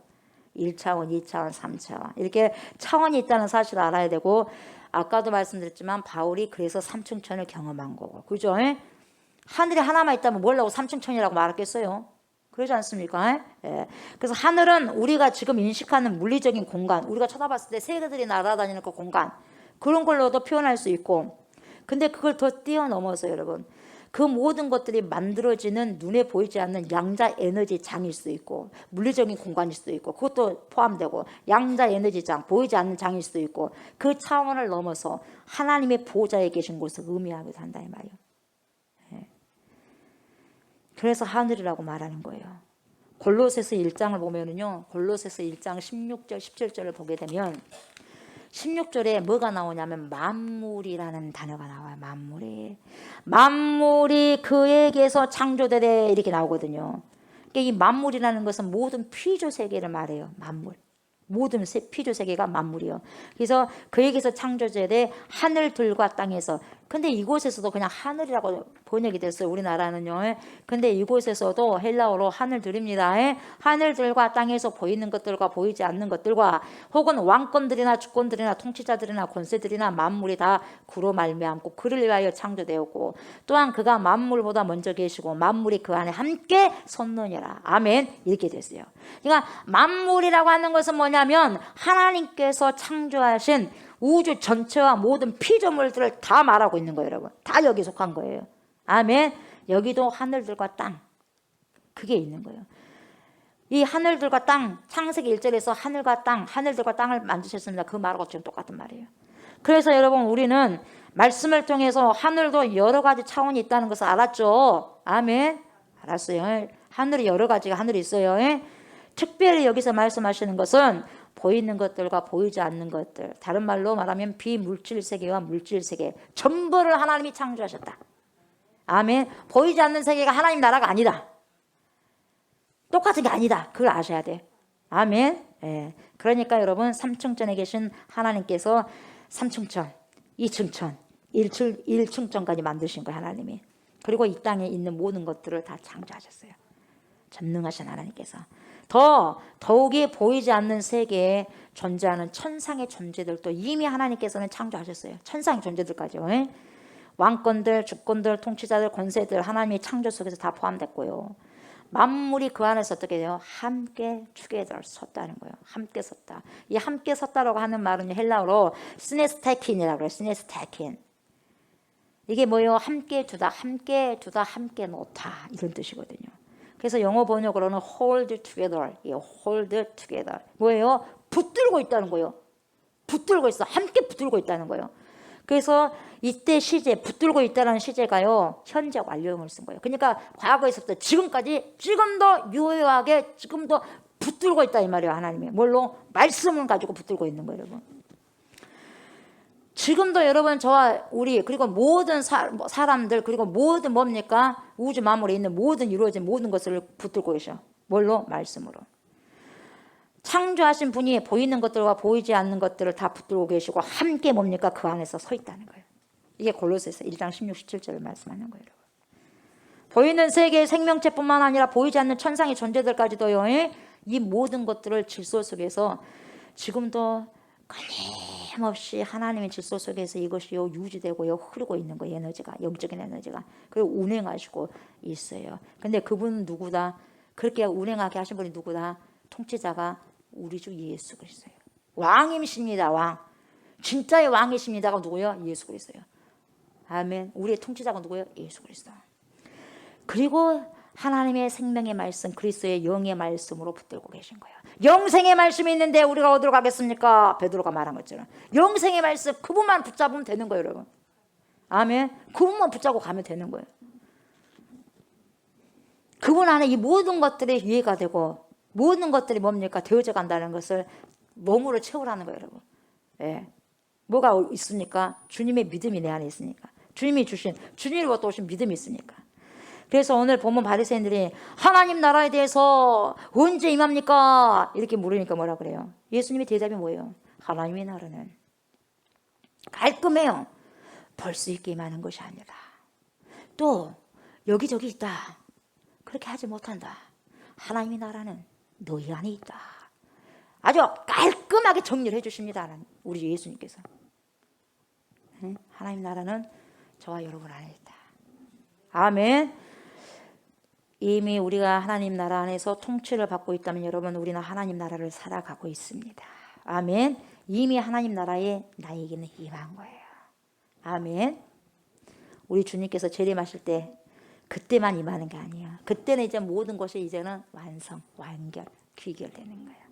1차원, 2차원, 3차원 이렇게 차원이 있다는 사실을 알아야 되고, 아까도 말씀드렸지만 바울이 그래서 삼층천을 경험한 거고, 그죠? 하늘에 하나만 있다면 뭘라고 삼층천이라고 말했겠어요? 그러지 않습니까? 예. 그래서 하늘은 우리가 지금 인식하는 물리적인 공간, 우리가 쳐다봤을 때 세계들이 날아다니는 그 공간, 그런 걸로도 표현할 수 있고, 근데 그걸 더 뛰어넘어서 여러분, 그 모든 것들이 만들어지는 눈에 보이지 않는 양자 에너지 장일 수도 있고, 물리적인 공간일 수도 있고, 그것도 포함되고, 양자 에너지 장, 보이지 않는 장일 수도 있고, 그 차원을 넘어서 하나님의 보좌에 계신 곳을 의미하기도 한다 이 말이에요. 예. 그래서 하늘이라고 말하는 거예요. 골로새서 1장을 보면은요, 골로새서 1장 16절 17절을 보게 되면 16절에 뭐가 나오냐면 만물이라는 단어가 나와요. 만물이 그에게서 창조되되 이렇게 나오거든요. 그러니까 이 만물이라는 것은 모든 피조 세계를 말해요. 모든 피조 세계가 만물이요. 그래서 그에게서 창조되되 하늘들과 땅에서. 근데 이곳에서도 그냥 하늘이라고 번역이 됐어요. 우리나라는요. 근데 이곳에서도 헬라어로 하늘들입니다. 하늘들과 땅에서 보이는 것들과 보이지 않는 것들과 혹은 왕권들이나 주권들이나 통치자들이나 권세들이나 만물이 다 그로 말미암고 그를 위하여 창조되었고, 또한 그가 만물보다 먼저 계시고 만물이 그 안에 함께 섰느니라. 아멘. 이렇게 됐어요. 그러니까 만물이라고 하는 것은 뭐냐면 하나님께서 창조하신 우주 전체와 모든 피조물들을 다 말하고 있는 거예요, 여러분. 다 여기 속한 거예요. 아멘. 여기도 하늘들과 땅, 그게 있는 거예요. 이 하늘들과 땅, 창세기 1절에서 하늘들과 땅을 만드셨습니다. 그 말하고 지금 똑같은 말이에요. 그래서 여러분, 우리는 말씀을 통해서 하늘도 여러 가지 차원이 있다는 것을 알았죠. 아멘. 알았어요. 하늘이 여러 가지가 하늘이 있어요. 특별히 여기서 말씀하시는 것은 보이는 것들과 보이지 않는 것들, 다른 말로 말하면 비물질 세계와 물질 세계 전부를 하나님이 창조하셨다. 아멘. 보이지 않는 세계가 하나님 나라가 아니다. 똑같은 게 아니다. 그걸 아셔야 돼. 아멘. 예. 그러니까 여러분, 삼층천에 계신 하나님께서 삼층천, 이층천, 일층천까지 만드신 거예요, 하나님이. 그리고 이 땅에 있는 모든 것들을 다 창조하셨어요. 전능하신 하나님께서. 더욱이 보이지 않는 세계에 존재하는 천상의 존재들도 이미 하나님께서는 창조하셨어요. 천상의 존재들까지요. 왕권들, 주권들, 통치자들, 권세들 하나님의 창조 속에서 다 포함됐고요. 만물이 그 안에서 어떻게 돼요? 함께 together 섰다는 거예요. 함께 섰다. 이 함께 섰다라고 하는 말은 헬라어로 스네스테킨이라고 해요. 스네스테킨. 이게 뭐예요? 함께 두다, 함께 놓다 이런 뜻이거든요. 그래서 영어 번역으로는 hold together, hold together. 뭐예요? 붙들고 있다는 거예요. 붙들고 있어. 함께 붙들고 있다는 거예요. 그래서 이때 시제, 붙들고 있다는 시제가요, 현재 완료형을 쓴 거예요. 그러니까 과거에서부터 지금까지 지금도 유효하게 지금도 붙들고 있다 이 말이에요. 하나님이. 뭘로? 말씀을 가지고 붙들고 있는 거예요, 여러분. 지금도 여러분, 저와 우리, 그리고 모든 사람들, 그리고 모든 뭡니까? 우주 만물에 있는 모든 이루어진 모든 것을 붙들고 계셔. 뭘로? 말씀으로. 창조하신 분이 보이는 것들과 보이지 않는 것들을 다 붙들고 계시고 함께 뭡니까? 그 안에서 서 있다는 거예요. 이게 골로새서 1장 16, 17절을 말씀하는 거예요. 여러분. 보이는 세계의 생명체뿐만 아니라 보이지 않는 천상의 존재들까지도요, 이 모든 것들을 질서 속에서 지금도 끊임없이 하나님의 질서 속에서 이것이요 유지되고요 흐르고 있는 거예요. 에너지가, 영적인 에너지가. 그리고 운행하시고 있어요. 근데 그분은 누구다? 그렇게 운행하게 하신 분이 누구다? 통치자가 우리 주 예수 그리스도예요. 왕이십니다. 왕. 진짜의 왕이십니다가 누구요? 예수 그리스도예요. 아멘. 우리의 통치자가 누구예요? 예수 그리스도. 그리고 하나님의 생명의 말씀, 그리스도의 영의 말씀으로 붙들고 계신 거예요. 영생의 말씀이 있는데 우리가 어디로 가겠습니까? 베드로가 말한 것처럼 영생의 말씀, 그분만 붙잡으면 되는 거예요, 여러분. 아멘. 그분만 붙잡고 가면 되는 거예요. 그분 안에 이 모든 것들이 이해가 되고 모든 것들이 뭡니까? 되어져 간다는 것을 몸으로 채우라는 거예요, 여러분. 예. 뭐가 있습니까? 주님의 믿음이 내 안에 있으니까. 주님이 주신, 주님으로부터 오신 믿음이 있으니까. 그래서 오늘 보면 바리새인들이 하나님 나라에 대해서 언제 임합니까? 이렇게 물으니까 뭐라 그래요? 예수님의 대답이 뭐예요? 하나님의 나라는 깔끔해요. 볼 수 있게 임하는 것이 아니라 또 여기저기 있다. 그렇게 하지 못한다. 하나님의 나라는 너희 안에 있다. 아주 깔끔하게 정리를 해주십니다. 우리 예수님께서. 하나님 나라는 저와 여러분 안에 있다. 아멘. 이미 우리가 하나님 나라 안에서 통치를 받고 있다면 여러분, 우리는 하나님 나라를 살아가고 있습니다. 아멘. 이미 하나님 나라에 나에게는 임한 거예요. 아멘. 우리 주님께서 재림하실 때 그때만 임하는 게 아니야. 그때는 이제 모든 것이 이제는 완성, 완결, 귀결되는 거예요.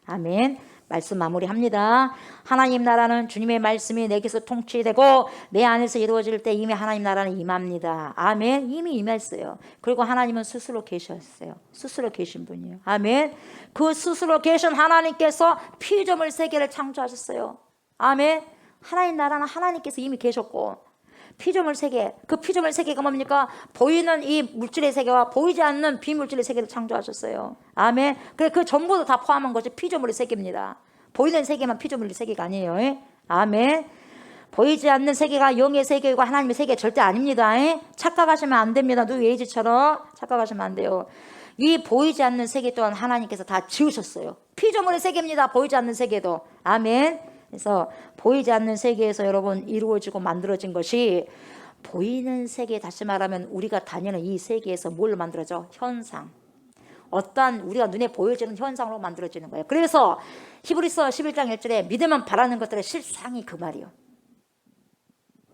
아멘. 말씀 마무리합니다. 하나님 나라는 주님의 말씀이 내게서 통치되고 내 안에서 이루어질 때 이미 하나님 나라는 임합니다. 아멘. 이미 임했어요. 그리고 하나님은 스스로 계셨어요. 스스로 계신 분이에요. 아멘. 그 스스로 계신 하나님께서 피조물 세계를 창조하셨어요. 아멘. 하나님 나라는 하나님께서 이미 계셨고 피조물 세계, 그 피조물 세계가 뭡니까? 보이는 이 물질의 세계와 보이지 않는 비물질의 세계를 창조하셨어요. 아멘. 그래, 그 전부도 다 포함한 것이 피조물의 세계입니다. 보이는 세계만 피조물의 세계가 아니에요. 아멘. 보이지 않는 세계가 영의 세계이고 하나님의 세계 절대 아닙니다. 착각하시면 안 됩니다. 누에이지처럼 착각하시면 안 돼요. 이 보이지 않는 세계 또한 하나님께서 다 지으셨어요. 피조물의 세계입니다. 보이지 않는 세계도. 아멘. 그래서 보이지 않는 세계에서 여러분 이루어지고 만들어진 것이 보이는 세계, 다시 말하면 우리가 다니는 이 세계에서 뭘로 만들어져? 현상. 어떠한 우리가 눈에 보여지는 현상으로 만들어지는 거예요. 그래서 히브리서 11장 1절에 믿으면 바라는 것들의 실상이 그 말이요.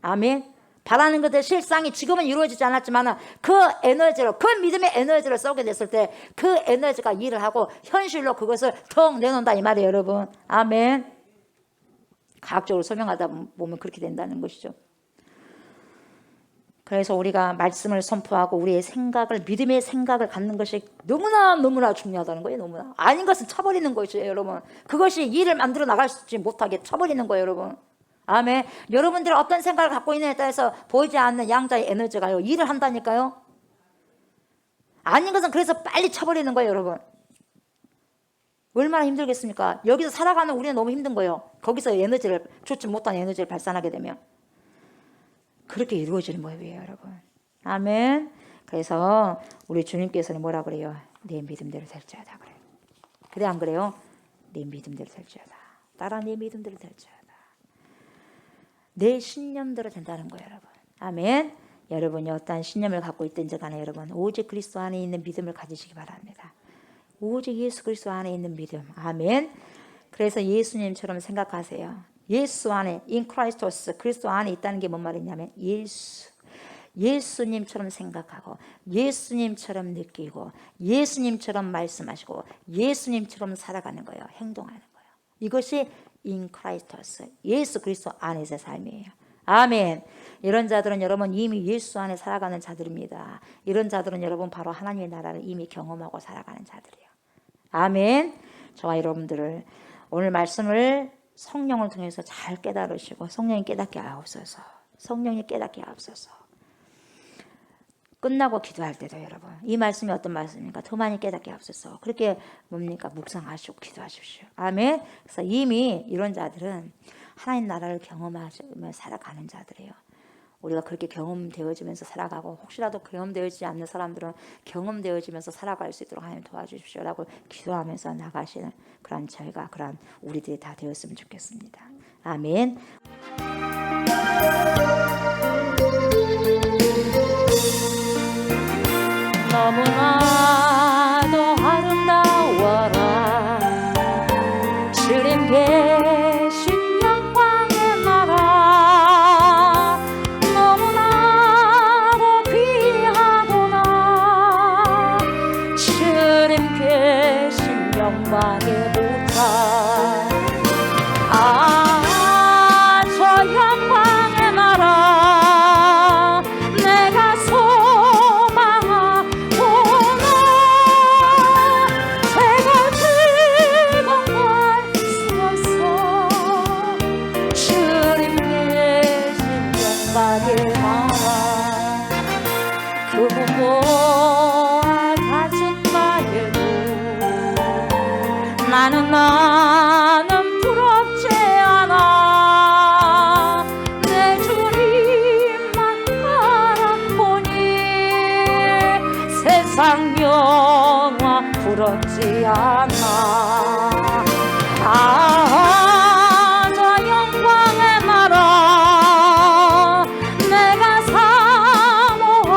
아멘. 바라는 것들의 실상이 지금은 이루어지지 않았지만 그 에너지로, 그 믿음의 에너지를 쏘게 됐을 때 그 에너지가 일을 하고 현실로 그것을 턱 내놓는다 이 말이에요, 여러분. 아멘. 과학적으로 설명하다 보면 그렇게 된다는 것이죠. 그래서 우리가 말씀을 선포하고 우리의 생각을, 믿음의 생각을 갖는 것이 너무나 중요하다는 거예요. 너무나. 아닌 것은 쳐버리는 것이에요, 여러분. 그것이 일을 만들어 나갈지 못하게 쳐버리는 거예요, 여러분. 아멘. 여러분들이 어떤 생각을 갖고 있느냐에 따라서 보이지 않는 양자의 에너지가요, 일을 한다니까요. 아닌 것은 그래서 빨리 쳐버리는 거예요, 여러분. 얼마나 힘들겠습니까? 여기서 살아가는 우리는 너무 힘든 거예요. 거기서 에너지를, 좋지 못한 에너지를 발산하게 되면. 그렇게 이루어지는 거예요, 여러분. 아멘. 그래서 우리 주님께서는 뭐라 그래요? 내 믿음대로 될지어다 그래요. 그래 안 그래요? 내 믿음대로 될지어다. 따라 내 믿음대로 될지어다. 내 신념대로 된다는 거예요, 여러분. 아멘. 여러분이 어떠한 신념을 갖고 있든지 간에 여러분 오직 그리스도 안에 있는 믿음을 가지시기 바랍니다. 오직 예수 그리스도 안에 있는 믿음. 아멘. 그래서 예수님처럼 생각하세요. 예수 안에, in Christos, 그리스도 안에 있다는 게 뭔 말이냐면 예수님처럼 생각하고 예수님처럼 느끼고 예수님처럼 말씀하시고 예수님처럼 살아가는 거예요. 행동하는 거예요. 이것이 in Christos, 예수 그리스도 안에서의 삶이에요. 아멘. 이런 자들은 여러분 이미 예수 안에 살아가는 자들입니다. 이런 자들은 여러분 바로 하나님의 나라를 이미 경험하고 살아가는 자들이에요. 아멘. 저와 여러분들을 오늘 말씀을 성령을 통해서 잘 깨달으시고 성령이 깨닫게 하옵소서. 성령이 깨닫게 하옵소서. 끝나고 기도할 때도 여러분 이 말씀이 어떤 말씀입니까? 더 많이 깨닫게 하옵소서. 그렇게 뭡니까? 묵상하시고 기도하십시오. 아멘. 그래서 이미 이런 자들은 하나님 나라를 경험하며 살아가는 자들이에요. 우리가 그렇게 경험되어지면서 살아가고 혹시라도 경험되어지지 않는 사람들은 경험되어지면서 살아갈 수 있도록 하나님 도와주십시오라고 기도하면서 나가시는 그런 저희가 그런 우리들이 다 되었으면 좋겠습니다. 아멘. 너무나도 아름다워라 주님 계신 영광의 나라 너무나 영광의 보좌 저 영광의 나라 내가 소망하구나 제가 즐거워할 수 없어 주님 계신 영광의 나라 그 부모와 가진 나에도 나는 부럽지 않아 내 주님만 바라보니 세상 영화 부럽지 않아 저 영광의 나라 내가 사모하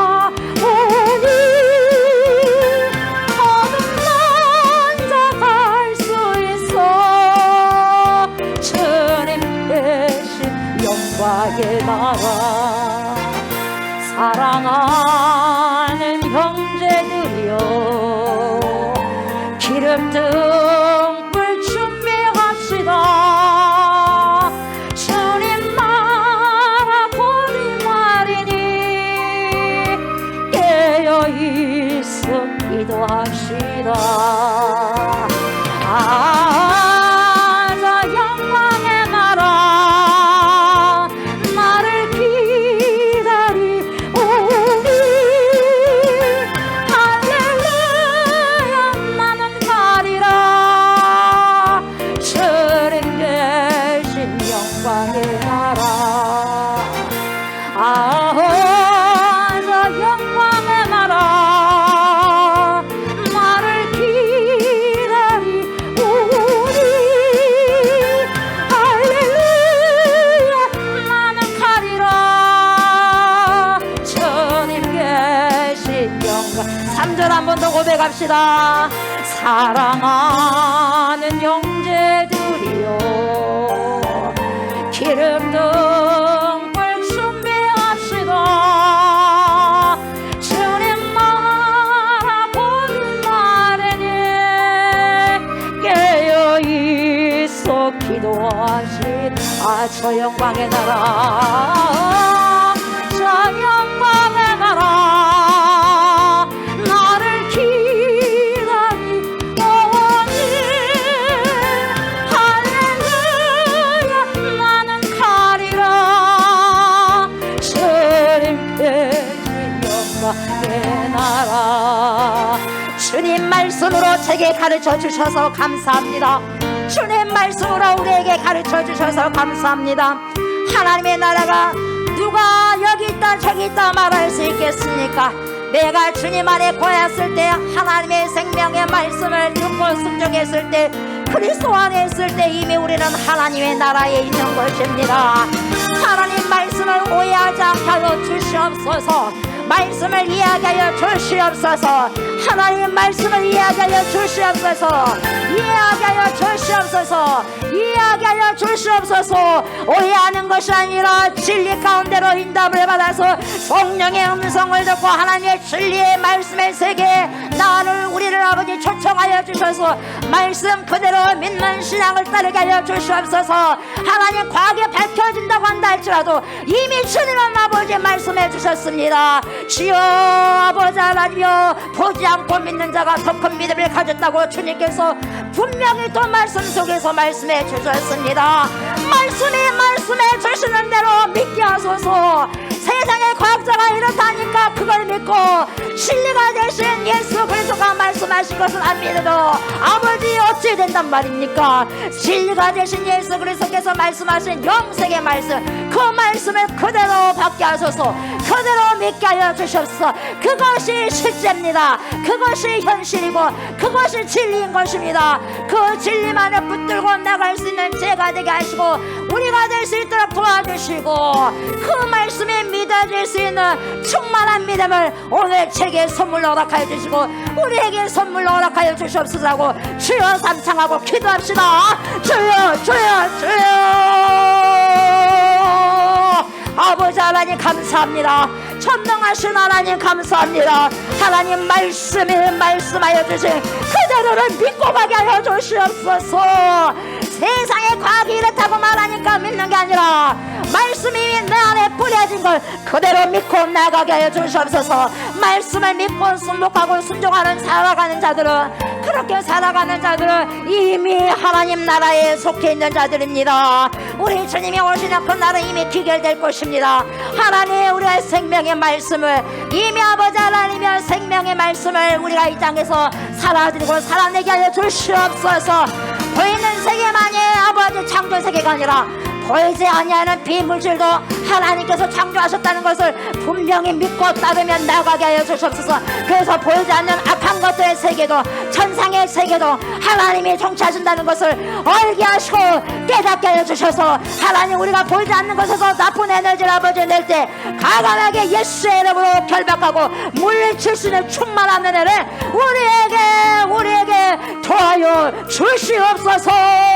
오니 어둠 난자갈 수 있어 주님 대신 영광의 나라 사랑하는 형제들이여 기름 등불 준비합시다 주님 나라 곧이 말이니 깨어있어 기도합시다 저 영광의 나라 나를 기다리오니 할렐루야 나는 가리라 주님 계신 영광의 나라 저 영광의 나라 나를 기다리오니 할렐루야 나는 가리라 주님 계신 영광 3절 한 번 더 고백합시다 사랑하는 형제들이여 기름 등불 준비합시다 주님 나라 곧 말에니 깨어있어 기도하시다 저 영광의 나라 저 영광의 나라 나를 기다리오니 할렐루야 나는 가리라 주님 계신 영광의 나라 주님 말씀으로 제게 가르쳐 주셔서 감사합니다 주님 말씀으로 우리에게 가르쳐 주셔서 감사합니다 하나님의 나라가 누가 여기 있다 저기 있다 말할 수 있겠습니까 내가 주님 안에 거했을 때 하나님의 생명의 말씀을 듣고 순종했을 때 그리스도 안에 있을 때 이미 우리는 하나님의 나라에 있는 것입니다 하나님 말씀을 오해하지 않게 하여 주시옵소서 말씀을 이야기하여 주시옵소서 하나님 말씀을 이야기하여 주시옵소서 이야기하여 주시옵소서 이야기하여 주시옵소서 오해하는 것이 아니라 진리 가운데로 인도함을 받아서 성령의 음성을 듣고 하나님의 진리의 말씀의 세계에 나를 우리를 아버지 초청하여 주셔서 말씀 그대로 믿는 신앙을 따르게 하여 주시옵소서 하나님 과학이 밝혀진다고 한다 할지라도 이미 주님은 아버지 말씀해 주셨습니다 주여 아버지 하나님여 보지 않고 믿는 자가 더 큰 믿음을 가졌다고 주님께서 분명히 또 말씀 속에서 말씀해 주셨습니다 말씀이 말씀해 주시는 대로 믿게 하소서 세상의 과학자가 이렇다니까 그걸 믿고 진리가 되신 예수 그리스도가 말씀하신 것은 안 믿어도 아버지 어찌 된단 말입니까 진리가 되신 예수 그리스도께서 말씀하신 영생의 말씀 그 말씀을 그대로 받게 하소서 그대로 믿게 하여 주셨소 그것이 실제입니다 그것이 현실이고 그것이 진리인 것입니다 그 진리만을 붙들고 나갈 수 있는 제가 되게 하시고 우리가 될 수 있도록 도와주시고 그 말씀에 믿어질 수 있는 충만한 믿음을 오늘 제게 선물로 허락하여 주시고 우리에게 선물로 허락하여 주시옵소서 주여 삼창하고 기도합시다 주여 주여 주여 아버지 하나님 감사합니다 전능하신 하나님 감사합니다. 하나님 말씀이 말씀하여 주신 그대로를 믿고 가게 하여 주시옵소서. 세상의 과학이 이렇다고 말하니까 믿는 게 아니라 말씀이 내 안에 뿌려진 걸 그대로 믿고 나가게 하여 주시옵소서. 말씀을 믿고 순복하고 순종하는 살아가는 자들은, 그렇게 살아가는 자들은 이미 하나님 나라에 속해 있는 자들입니다. 우리 주님이 오시는 그 날은 이미 기결될 것입니다. 하나님, 우리의 생명의 말씀을 이미 아버지 하나님의 생명의 말씀을 우리가 이 땅에서 살아드리고 살아내게 하여 주시옵소서. 보이는 세계만이 아버지 창조 세계가 아니라 보이지 아니하는 비물질도 하나님께서 창조하셨다는 것을 분명히 믿고 따르며 나가게 하여 주시옵소서. 그래서 보이지 않는 악한 것들의 세계도, 천상의 세계도 하나님이 통치하신다는 것을 알게 하시고 깨닫게 하여 주셔서, 하나님, 우리가 보이지 않는 것에서 나쁜 에너지를 아버지 낼 때 과감하게 예수의 이름으로 결박하고 물리칠 수 있는 충만한 은혜를 우리에게 도와여 주시옵소서.